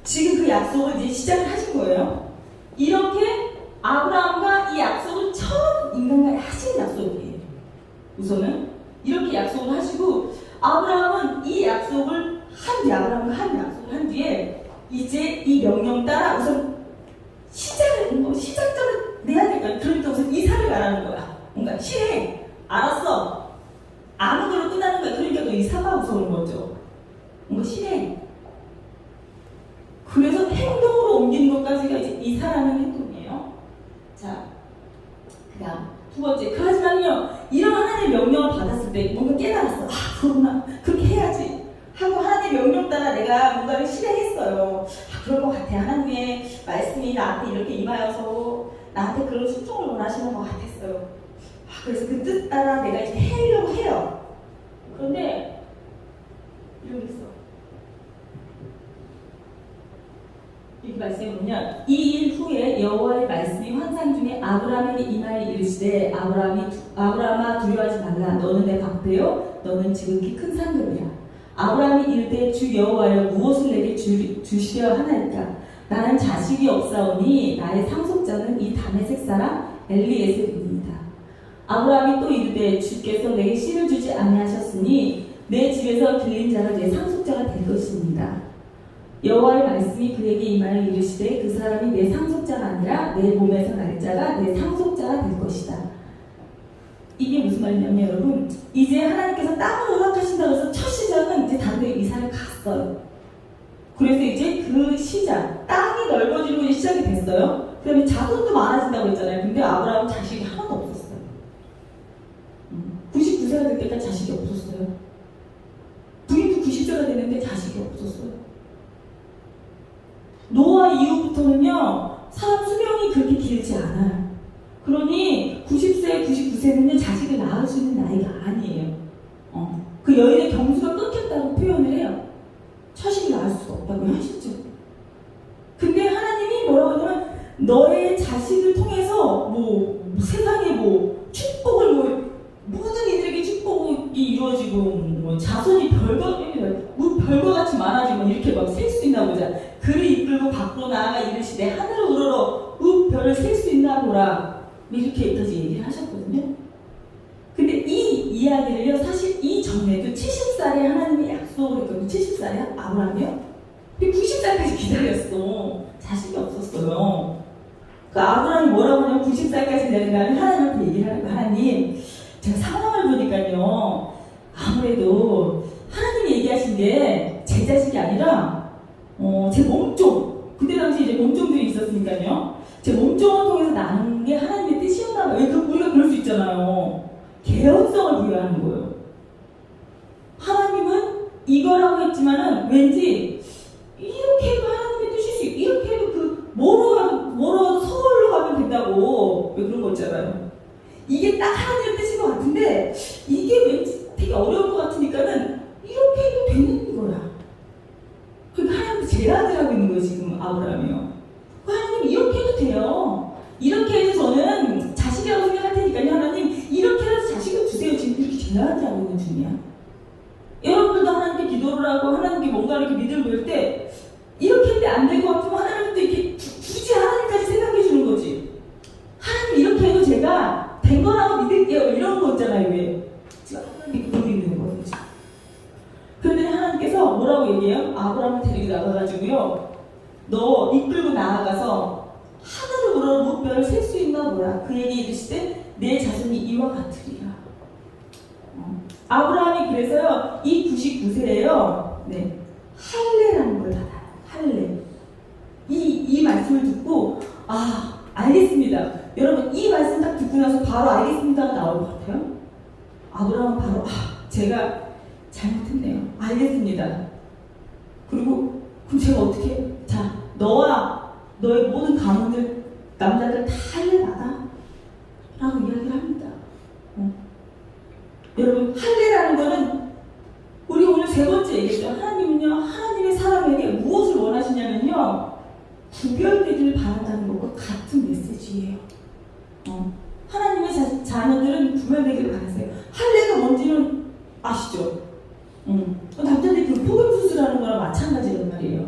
지금 그 약속을 이제 시작을 하신 거예요. 이렇게 아브라함과 이 약속을 처음 인간과 하신 약속이에요. 우선은 이렇게 약속을 하시고 아브라함은 이 약속을 한 뒤에 아브라함과 한 약속을 한 뒤에 이제 이 명령 따라 우선 시작점을 내야 될 거야. 그러니까 우선 이사를 가라는 거야. 뭔가 실행. 알았어. 아무 걸로 끝나는 거야. 그러니까 또 이사가 우선 거죠. 뭔가 실행. 그래서 행동으로 옮기는 것까지가 이제 이사라는 행동이에요. 자, 그 다음 두 번째, 하지만요 이런 하나님의 명령을 받았을 때 뭔가 깨달았어. 그렇구나, 그렇게 해야지 하고 하나님의 명령 따라 내가 뭔가를 실행했어요. 그럴 것 같아. 하나님의 말씀이 나한테 이렇게 임하여서 나한테 그런 순종을 원하시는 것 같았어요. 그래서 그 뜻 따라 내가 이제 하려고 해요. 그런데 이런 게 있어. 이 말씀이 뭐냐? 이 일 후에 여호와의 말씀이 환상 중에 아브라함에게 임하여 이르시되 아브라함아 두려워하지 말라. 너는 내 방패요 너는 지극히 큰 상급이라. 아브라함이 이르되 주 여호와여 무엇을 내게 주시려 하나이까? 나는 자식이 없사오니 나의 상속자는 이 다메섹 사람 엘리에셀이니이다. 아브라함이 또 이르되 주께서 내게 씨를 주지 아니하셨으니 내 집에서 길린 자가 내 상속자가 될 것입니다. 여호와의 말씀이 그에게 임하여 이르시되 그 사람이 내 상속자가 아니라 내 몸에서 날 자가 내 상속자가 될 것이다. 이게 무슨 말이냐면 여러분, 이제 하나님께서 땅을 허락하신다고 해서 첫 시작은 이제 단도에 이사를 갔어요. 그래서 이제 그 시작, 땅이 넓어지는 게 시작이 됐어요. 그 다음에 자손도 많아진다고 했잖아요. 근데 아브라함은 자식이 하나도 없었어요. 99세가 될 때까지 자식이 없었어요. 부인도 90세가 됐는데 자식이 없었어요. 노아 이후부터는요 사람 수명이 그렇게 길지 않아요. 그러니 90세, 99세는요 자식을 낳을 수 있는 나이가 아니에요. 그 여인의 경수가 끊겼다고 표현을 해요. 자식을 낳을 수가 없다고 하시죠. 근데 하나님이 뭐라고 하냐면 너의 자식을 통해서 세상에 축복을 모든 이들에게 축복이 이루어지고 자손이 별거같이 많아지고 이렇게 막 셀 수 있나 보자. 그를 이끌고 밖으로 나아가 이르시되 하늘을 우러러 별을 셀 수 있나 보라. 이렇게까지 얘기를 하셨거든요. 근데 이 이야기를요 사실 이전에도 70살에 하나님의 약속을 했거든요. 70살에 아브라함이요? 90살까지 기다렸어. 자식이 없었어요. 그 아브라함이 뭐라고 하냐면 90살까지 되는 거 하나님한테 얘기를 하는 거. 하나님, 제가 상황을 보니까요 아무래도 그래도 하나님이 얘기하신 게 제 자식이 아니라 제 몸종, 그때 당시 이제 몸종들이 있었으니까요. 제 몸종을 통해서 나는 게 하나님의 뜻이었나 봐요. 우리가 그럴 수 있잖아요. 개연성을 부여하는 거예요. 하나님은 이거라고 했지만은 왠지 이렇게 해도 하나님의 뜻일 수 있고, 이렇게 해도 뭐로 서울로 가면 된다고, 왜 그런 거 있잖아요. 이게 딱 하나님의 뜻인 것 같은데 이게 왠지 되게 어려울 것 같으니까는 이렇게 해도 되는 거야. 그러니까 하나님도 제안을 하고 있는 거예요, 지금 아브라함이요. 하나님 이렇게 해도 돼요. 이렇게 해서 저는 자식이라고 생각할 테니까요. 하나님 이렇게 해서 자식을 주세요. 지금 이렇게 제안을 하고 있는 중이야. 여러분들도 하나님께 기도를 하고 하나님께 뭔가 이렇게 믿음을 보일 때 이렇게 했는데 안 될 것 같으면 하나님도 이렇게 굳이 하나님까지 생각해 주는 거지. 하나님 이렇게 해도 제가 된 거라고 믿을게요. 이런 거 있잖아요. 왜? 지금 하나님이 그러고 있는 거예요. 그런데 하나님께서 뭐라고 얘기해요? 아브라함을 데리고 나가가지고요. 너 이끌고 나아가서 하늘으로 무뼈를 셀 수 있나 보라. 그에게 이르시되 내 자손이 이와 같으리라. 아브라함이 그래서요, 이 99세에요, 네, 할례라는 걸 받아요. 할례. 이 말씀을 듣고, 알겠습니다. 여러분, 이 말씀 딱 듣고 나서 바로 알겠습니다가 나올 것 같아요. 아브라함은 바로, 제가 잘못했네요. 알겠습니다. 그리고, 그럼 제가 어떻게, 자, 너와 너의 모든 가문들, 남자들 다 할례 받아. 라고 이야기를 합니다. 여러분, 할례라는 거는 우리 오늘 세 번째 얘기했죠. 하나님은요, 하나님의 사람에게 무엇을 원하시냐면요, 구별되기를 바란다는 것과 같은 메시지예요. 하나님의 자녀들은 구별되기를 바라세요. 할례가 뭔지는 아시죠? 남자들이 그 포경수술하는 거랑 마찬가지란 말이에요.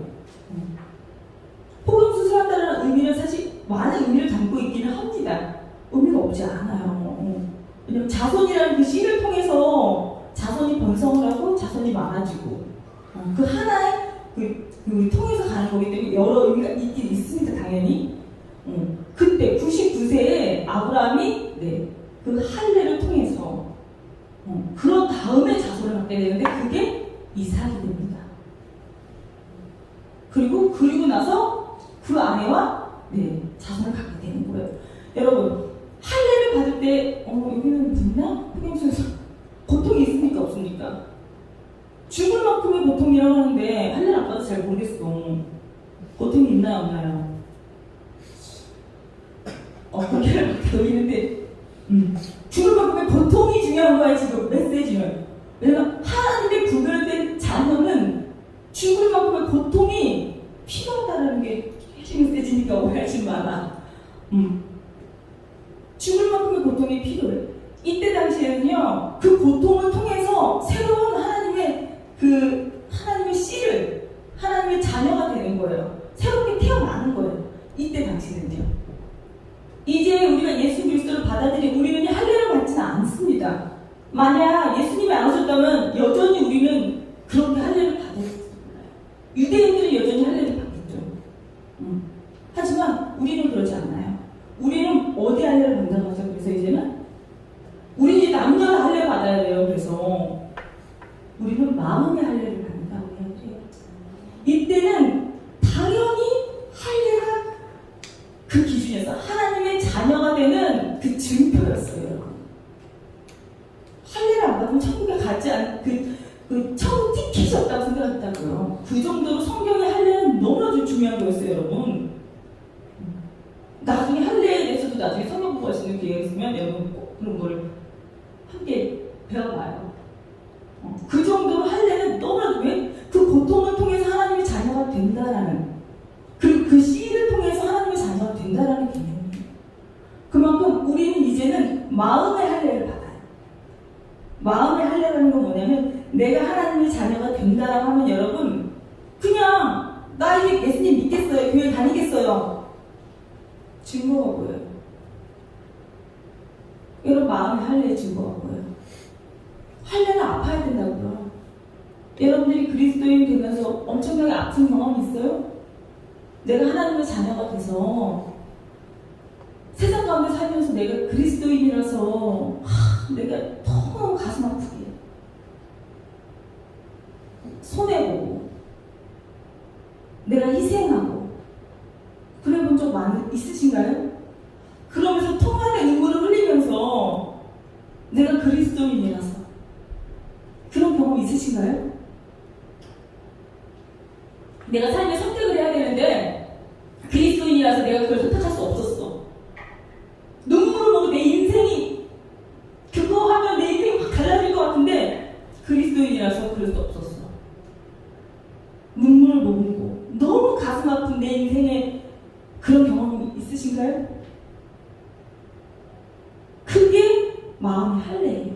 포경수술한다는 의미는 사실 많은 의미를 담고 있기는 합니다. 의미가 없지 않아요. 왜냐면 자손이라는 그 씨를 통해서 자손이 번성을 하고 자손이 많아지고 그 하나의 그 통해서 가는 거기 때문에 여러 의미가 있긴 있습니다. 당연히. 그때 99세에 아브라함이 그 할례를 통해서 그런 다음에 자손을 갖게 되는데 그게 이삭이 됩니다. 그리고 나서 그 아내와 자손을 갖게 되는 거예요. 여러분, 할례를 받을 때 여기는 있나? 포경수에서 고통이 있습니까? 없습니까? 죽을 만큼의 고통이라고 하는데 할례를 안 받아서 잘 모르겠어. 고통이 있나요? 없나요? 그렇게 보이는데 죽을 만큼의 고통이 중요한 거야 지금 메시지는. 왜냐면 하나님의 구별된 자녀는 죽을 만큼의 고통이 필요하다는 게 메시지니까 오해하지 마라. 죽을 만큼의 고통이 필요해. 이때 당시에는요, 그 고통을 통해서 새로운 하나님의 씨를, 하나님의 자녀가 되는 거예요. 새롭게 태어나는 거예요. 이때 당시는요. 이제 우리가 예수 그리스도를 받아들인 우리는 할례를 받지는 않습니다. 만약 예수님이 안 오셨다면 여전히 우리는 그렇게 할례를 받았을지도 몰라요. 유대인들은 여전히 할례를 받겠죠. 하지만 우리는 그러지 않나요? 우리는 어디 할례를 받는다고 하죠? 그래서 이제는 우리는 이제 남녀가 할례를 받아야 돼요. 그래서 우리는 마음의 할례를 받는다고 해요. 이때는 당연히 할례가 그 기준에서 하나님의 자녀가 되는 그 증표였어요. 할례를 안 받으면 천국에 가지 않은 그 천국 티켓이 없다고 생각했다고요. 그 정도로 성경의 할례는 너무나 중요한 거였어요, 여러분. 나중에 할례에 대해서도 나중에 성경 공부하시는 기회가 있으면 여러분 꼭 그런 거를 함께 배워봐요. 그 정도로 할례는 너무나도 그 고통을 통해서 하나님의 자녀가 된다라는, 그리고 그 씨를 통해서 하나님의 자녀가 된다라는 개념이에요. 그만큼 우리는 이제는 마음의 할례를 받아요. 마음의 할례라는 건 뭐냐면 내가 하나님의 자녀가 된다라고 하면 여러분 그냥 나 이제 예수님 믿겠어요. 교회 다니겠어요. 증거가 뭐예요? 여러분 마음의 할례의 증거가 뭐예요? 할례는 아파야 된다고요. 여러분들이 그리스도인 되면서 엄청나게 아픈 경험이 있어요? 내가 하나님의 자녀가 돼서 세상 가운데 살면서 내가 그리스도인이라서 내가 너무 가슴 아프게 손해보고 내가 희생하고 그래본 적 있으신가요? 그러면서 통안의 눈물을 흘리면서 내가 그리스도인이라서 그런 경험 있으신가요? 내가 삶의 선택을 해야 되는데 그리스도인이라서 내가 그걸 선택할 수 없었어. 눈물을 보고 내 인생이 그거 하면 내 인생이 확 달라질 것 같은데 그리스도인이라서 그럴 수 없었어. 눈물을 머금고 너무 가슴 아픈 내 인생에 그런 경험이 있으신가요? 그게 마음의 할례예요.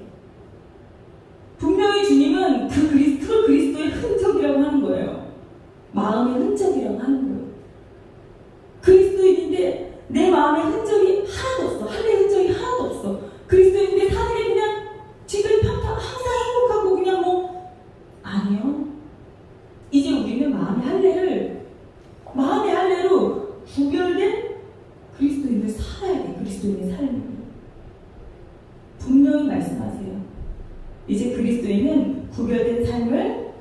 분명히 주님은 그 그리스도의 흔적이라고 하는 거예요. 마음의 흔적이라고 하는 거예요. 그리스도인인데 내 마음의 흔적이 하나도 없어. 할례의 흔적이 하나도 없어. 그리스도인인데 사는 게 그냥 지들 평탄 항상 행복하고 그냥 뭐 아니요. 이제 우리는 마음의 할례로 구별된 그리스도인을 살아야 돼. 그리스도인의 삶을 분명히 말씀하세요. 이제 그리스도인은 구별된 삶을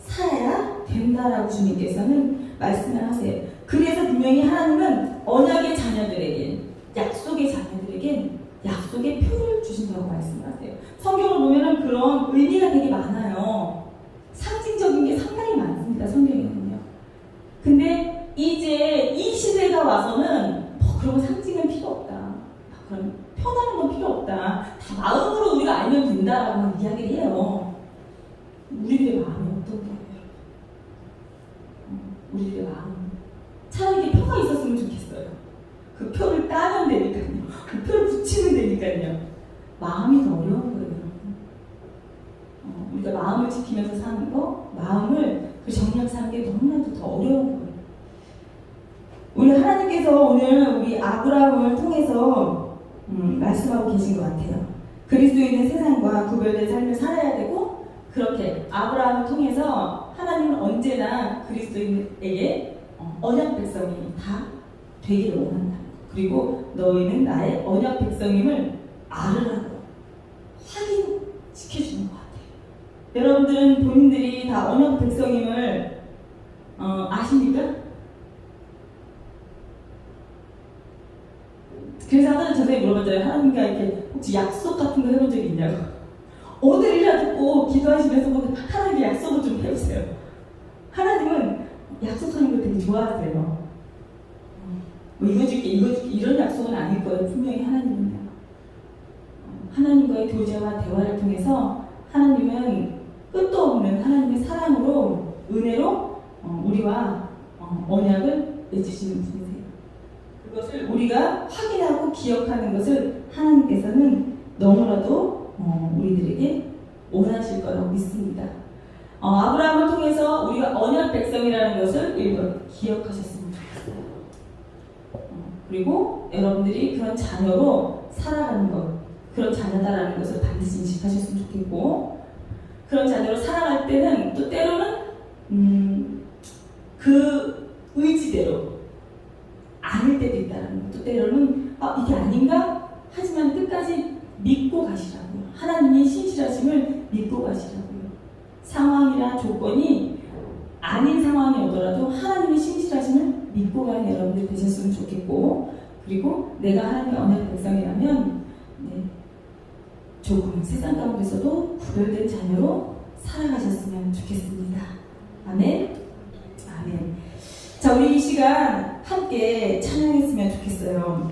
살아야 된다라고 주님께서는 말씀을 하세요. 그래서 분명히 하나님은 언약의 자녀들에겐, 약속의 자녀들에겐 약속의 표를 주신다고 말씀하세요. 성경을 보면은 그런 의미가 되게 많아요. 상징적인 게 상당히 많습니다. 성경에는요. 근데 이제 이 시대가 와서는 그런 상징은 필요 없다. 그런 표현하는 건 필요 없다. 다 마음으로 우리가 알면 된다라고 이야기를 해요. 우리들의 마음이 어떤 거예요? 우리들의 마음. 차라리 표가 있었으면 좋겠어요. 그 표를 따면 되니까요. 그 표를 붙이면 되니까요. 마음이 더 어려운 거예요. 우리가 마음을 지키면서 사는 거, 마음을 그 정리하고 사는 게 너무나도 더 어려운 거예요. 우리 하나님께서 오늘 우리 아브라함을 통해서 말씀하고 계신 것 같아요. 그리스도인은 세상과 구별된 삶을 살아야 되고 그렇게 아브라함을 통해서 하나님은 언제나 그리스도인에게 언약 백성이 다 되기를 원한다. 그리고 너희는 나의 언약 백성임을 알으라고 확인시켜주는 것 같아요. 여러분들은 본인들이 다 언약 백성임을 아십니까? 그래서 아까 전에 물어봤잖아요. 하나님과 이렇게 혹시 약속 같은 거 해본 적이 있냐고. 오늘이라도 꼭 기도하시면서 하나님께 약속을 좀 해보세요. 하나님은 약속하는 걸 되게 좋아하세요. 뭐 이거 줄게 이런 약속은 아닐 거예요. 분명히 하나님은요. 하나님과의 교제와 대화를 통해서 하나님은 끝도 없는 하나님의 사랑으로 은혜로 우리와 언약을 맺으시는 분이세요. 그것을 우리가 확인하고 기억하는 것을 하나님께서는 너무나도 우리들에게 원하실 거라고 믿습니다. 아브라함을 통해서 우리가 언약 백성이라는 것을 일번 기억하셨으면 좋겠어요. 그리고 여러분들이 그런 자녀로 살아가는 것, 그런 자녀다라는 것을 반드시 인식하셨으면 좋겠고, 그런 자녀로 살아갈 때는 또 때로는 그 의지대로 아닐 때도 있다는 것, 또 때로는 이게 아닌가? 하지만 끝까지 믿고 가시라고요. 하나님의 신실하심을 믿고 가시라고요. 상황이나 조건이 아닌 상황이 오더라도 하나님의 신실하심을 믿고 가는 여러분들 되셨으면 좋겠고, 그리고 내가 하나님의 언약 백성이라면 조금 세상 가운데서도 구별된 자녀로 살아가셨으면 좋겠습니다. 아멘. 아멘. 자, 우리 이 시간 함께 찬양했으면 좋겠어요.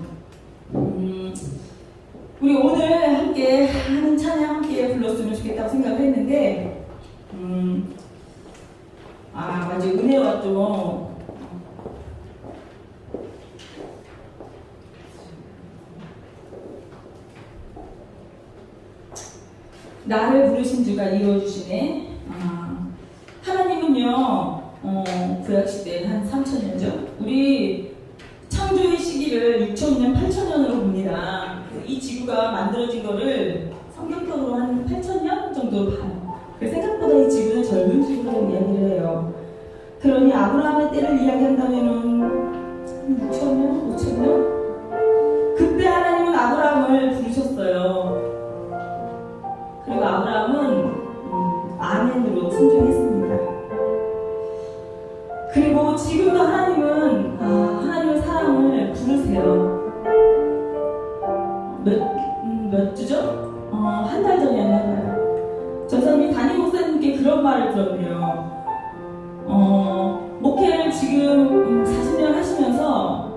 우리 오늘 함께 하는 찬양 함께 불렀으면 좋겠다고 생각을 했는데, 맞아, 은혜와 또 나를 부르신 주가 이루어주시네. 하나님은요, 구약시대 한 3000년 전, 우리 창조의 시기를 6000년, 8000년으로 봅니다. 이 지구가 만들어진 거를 성경적으로 한 8000년 정도로 봐요. 생각보다 이 지구는 젊은 지구라고 이야기를 해요. 그러니 아브라함의 때를 이야기한다면은 6000년, 5000년? 그때 하나님은 아브라함을 부르셨어요. 그리고 아브라함은 아멘으로 순종했습니다. 자랑스럽네요. 목회를 지금 40년 하시면서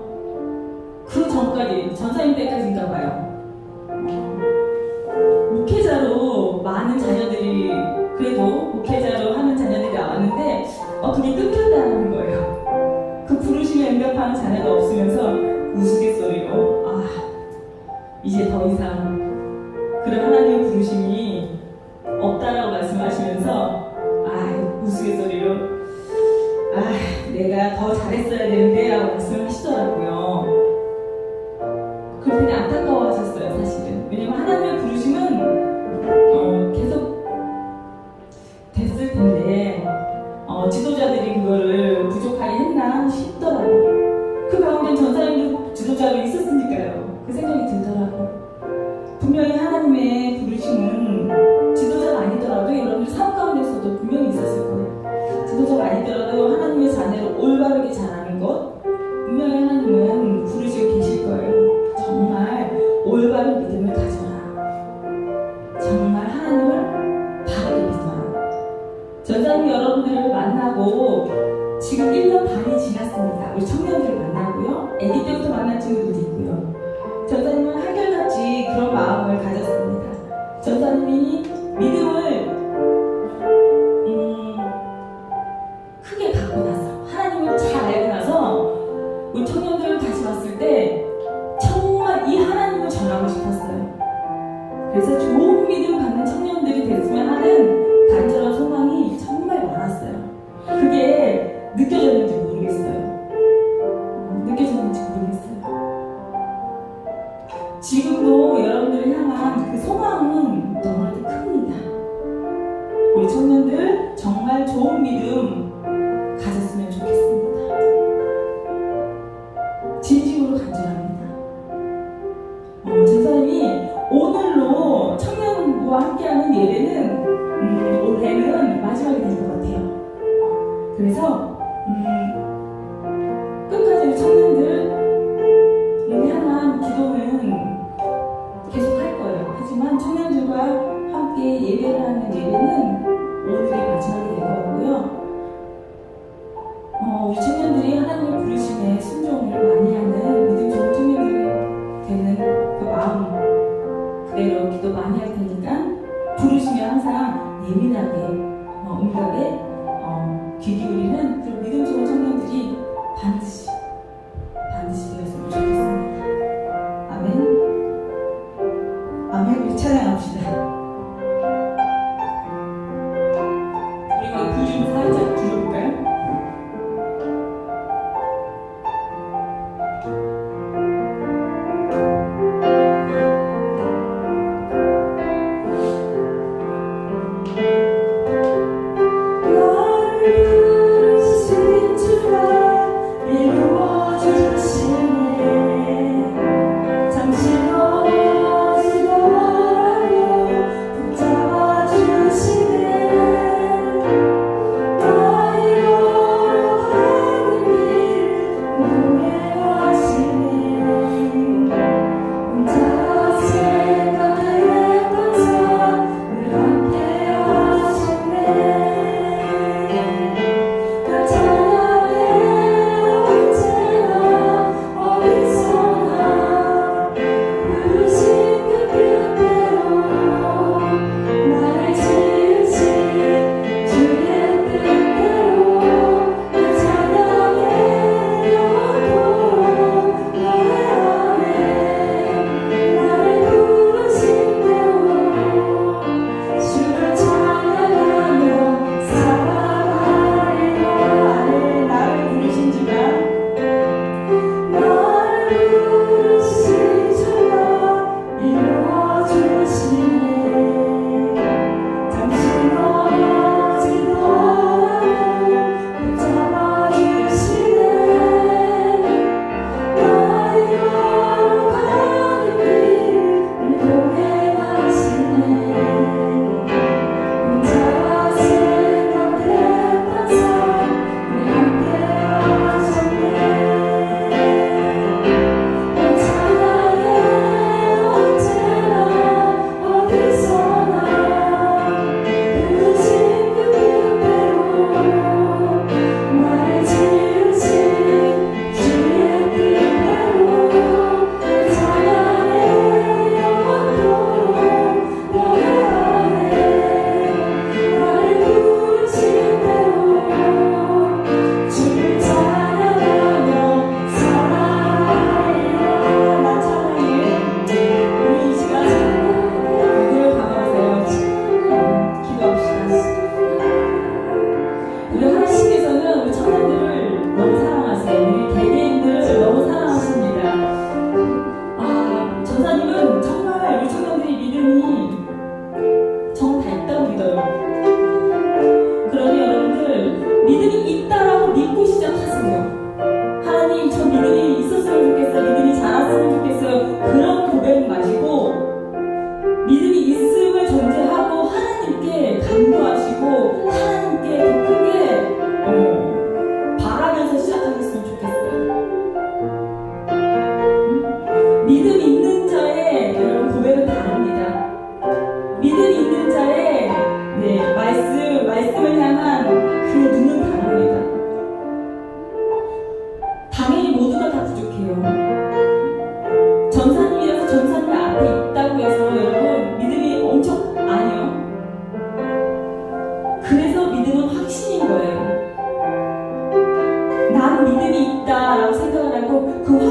그 전까지, 전사님 때까지인가 봐요. 목회자로 많은 자녀들이, 그래도 목회자로 하는 자녀들이 나왔는데, 그게 끊겼다는 거예요. 그 부르심에 응답하는 자녀가 없으면서 우스갯소리로, 이제 더 이상 그런 하나님의 부르심이 없다라고 말씀하시면서, 우스갯소리로, 내가 더 잘했어야 되는데 라고 말씀을 하시더라고요. 그렇게 안타까워하셨어요, 사실은. 왜냐면 하나님의 부르심은 계속 됐을 텐데 지도자들이 그거를 부족하게 했나 싶더라고요. 그 가운데 전사님도 지도자로 있었으니까요. 그 생각이 들더라고요. 분명히 하나님의 부르심은 지도자가 아니더라도 여러분들 삶 가운데서도 분명히 있었을 거예요. 지도자가 아니더라도 하나님의 자녀를 올바르게 자라는 것, 분명히 하나님은 부르시고 계실 거예요. 정말 올바른 믿음을 가져라. 정말 하나님을 바르게 믿어라. 전사님 여러분들을 만나고 지금 1년 반이 지났습니다. 우리 청년들을 만나고요. 아기 때부터 만난 친구들도 있고요. 전사님은 한결같이 그런 마음을 가졌습니다. 전사님이 믿음을 크게 갖고 나서, 하나님을 잘 알고 나서 우리 청년들을 다시 봤을 때 정말 이 하나님을 전하고 싶었어요. 그래서 좋은 믿음 갖는 청년들이 됐으면 하는 간절한 소망이 정말 많았어요. 그게 느껴졌는지 모르겠어요. 느껴졌는지 모르겠어요. 지금도 여러분들을 향한 그 소망은 너무나도 큽니다. 우리 청년들 정말 좋은 믿음 가졌으면 좋겠습니다. 진심으로 간절합니다. 전사님이 오늘로 청년부와 함께하는 예배는 올해는 마지막이 될 것 같아요. 그래서 끝까지 청년들을 향한 기도는 계속 할 거예요. 하지만 청년들과 함께 예배를 하는 예배는 오늘이 마지막이 될 거고요. 우리 청년들이 하나님의 부르심에 순종을 많이 하는 믿음 좋은 청년들이 되는 그 마음 그대로 기도 많이 할 테니까 부르심에 항상 예민하게 응답에 귀 기울이는 그런 믿음 좋은 청년들이 반드시 되었으면 좋겠습니다. 아멘. 아멘. 우리 찬양합시다. 우리가 불 좀 살짝 줄여볼까요? 시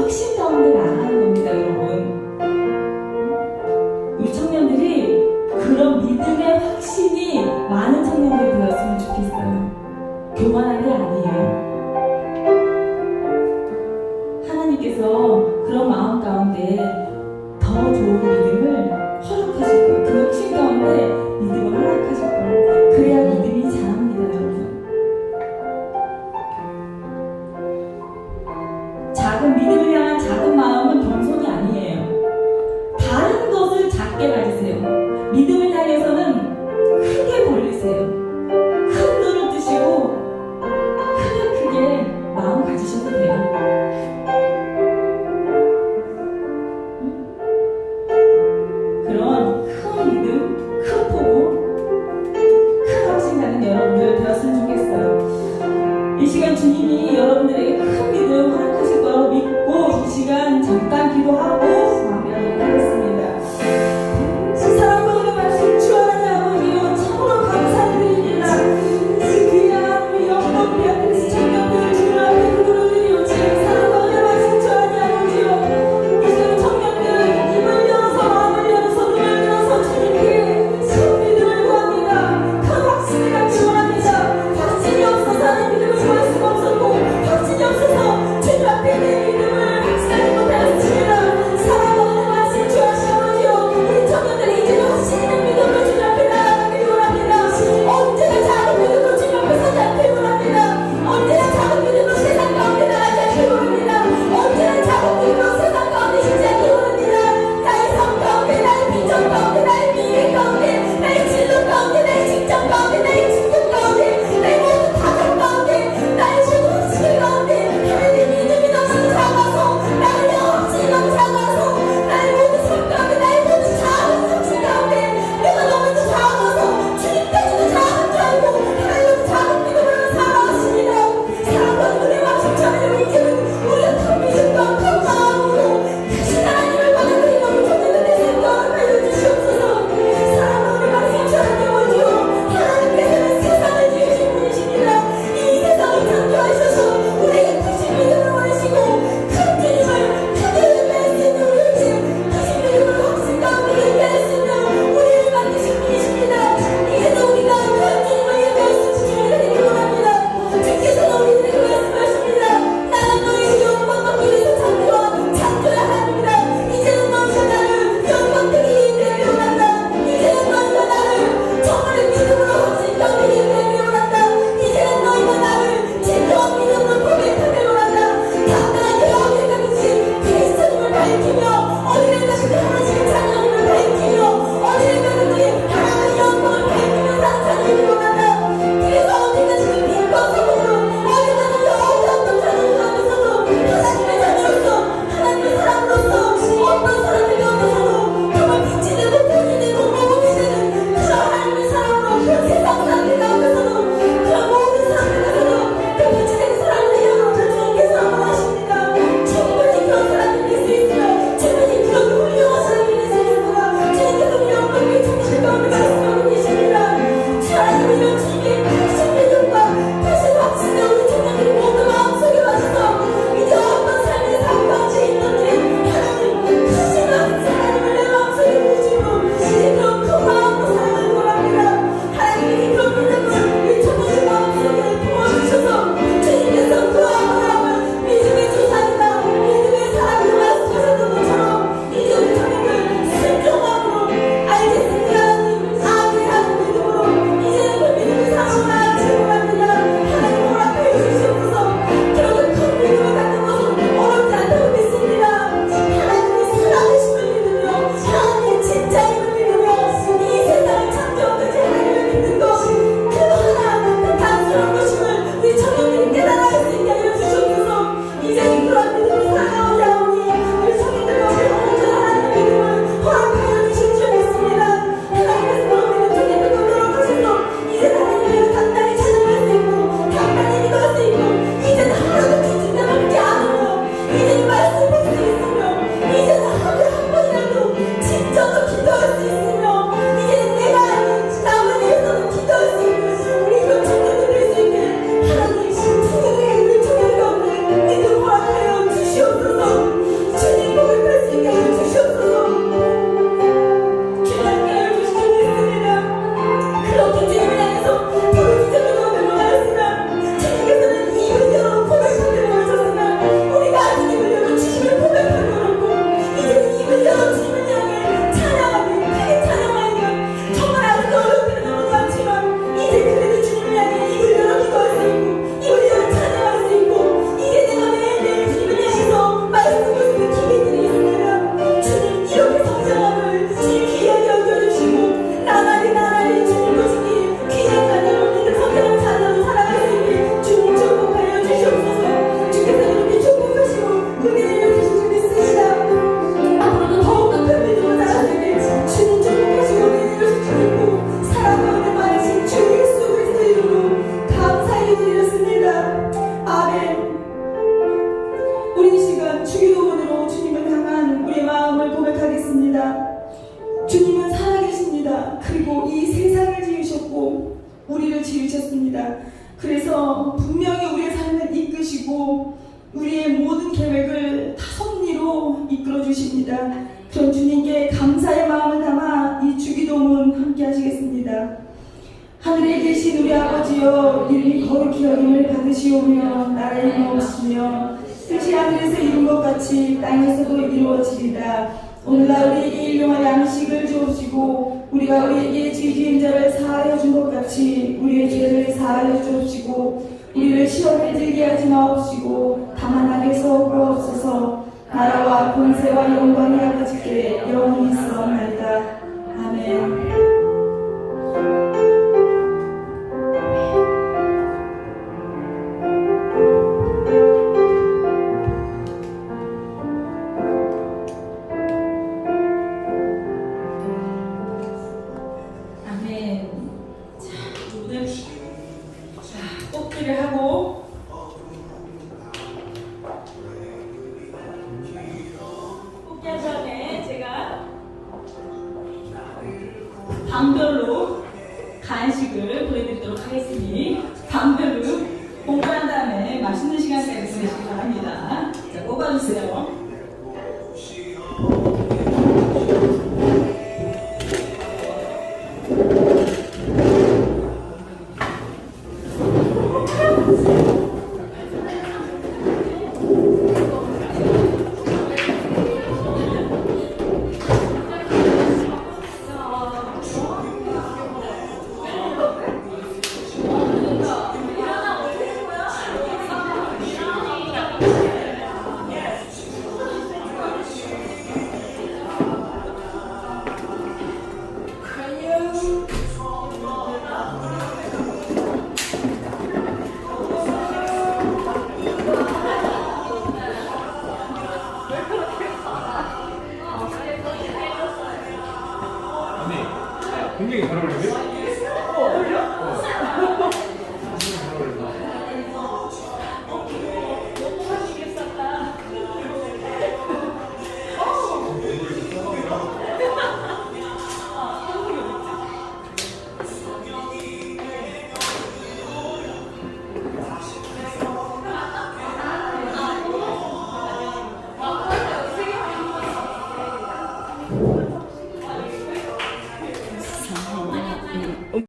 혁신 가운데 나아가는 겁니다, 여러분. 우리 청년들이 그런 믿음의 확신이 많은 청년들이 되었으면 좋겠어요. 교만한 게 아니에요. 하나님께서 그런 마음 가운데 더 좋은 믿음을 허락하실 거예요. 그 혁신 가운데 믿음을 허락하실 거예요. 그래야 믿음이 자랍니다, 여러분. 작은 믿음을 향한 작은 마음은 겸손이 아니에요. 다른 것을 작게 가지세요. 믿음을 향해서는 크게 벌리세요. 큰 눈을 뜨시고 크게 마음 가지셔도 돼요. 그런 큰 믿음, 큰 포부, 큰 확신 가는 여러분들 되었으면 좋겠어요. 이 시간 주님이 여러분들에게 큰 믿음 허락하실 거라고 믿고 이 시간 잠깐 기도하고 마무리하도록 하겠습니다. 사랑과 은혜 말씀 주 하나님 아버지요 참으로 감사드립니다. 이 귀한 우리 영광 우리 앞에 청년들 주님 앞에 그들을 드리오지 사랑과 은혜 말씀 주 하나님 아버지요 이 시간 청년들 입을 열어서 마음을 열어서 눈을 열어서 주님께 큰 믿음을 구합니다. 큰 확신을 갖기 원합니다. 확신이 없어서 하는 믿음을 구할 수가 없었고 확신이 없어서 주님 앞에 내 믿음을 확신하지 못하였습니다. 이끌어 주십니다. 그런 주님께 감사의 마음을 담아 이 주기도문 함께 하시겠습니다. 하늘에 계신 우리 아버지여, 이름이 거룩히 여김을 받으시오며 나라의 임하옵시며 뜻이 하늘에서 이룬 것 같이 땅에서도 이루어지리다. 오늘날 우리에게 일용할 양식을 주옵시고 우리가 우리에게 지은 자를 사하여 준 것 같이 우리의 죄를 사하여 주옵시고 우리를 시험에 들게 하지 마옵시고 다만 악에서 구하옵소서. 나라와 권세와 영광이 아버지께 영원히 있사옵나이다. 아멘. 아멘. 자, 오늘 뽑기를 하고 뽑기 한 다음에 제가 방별로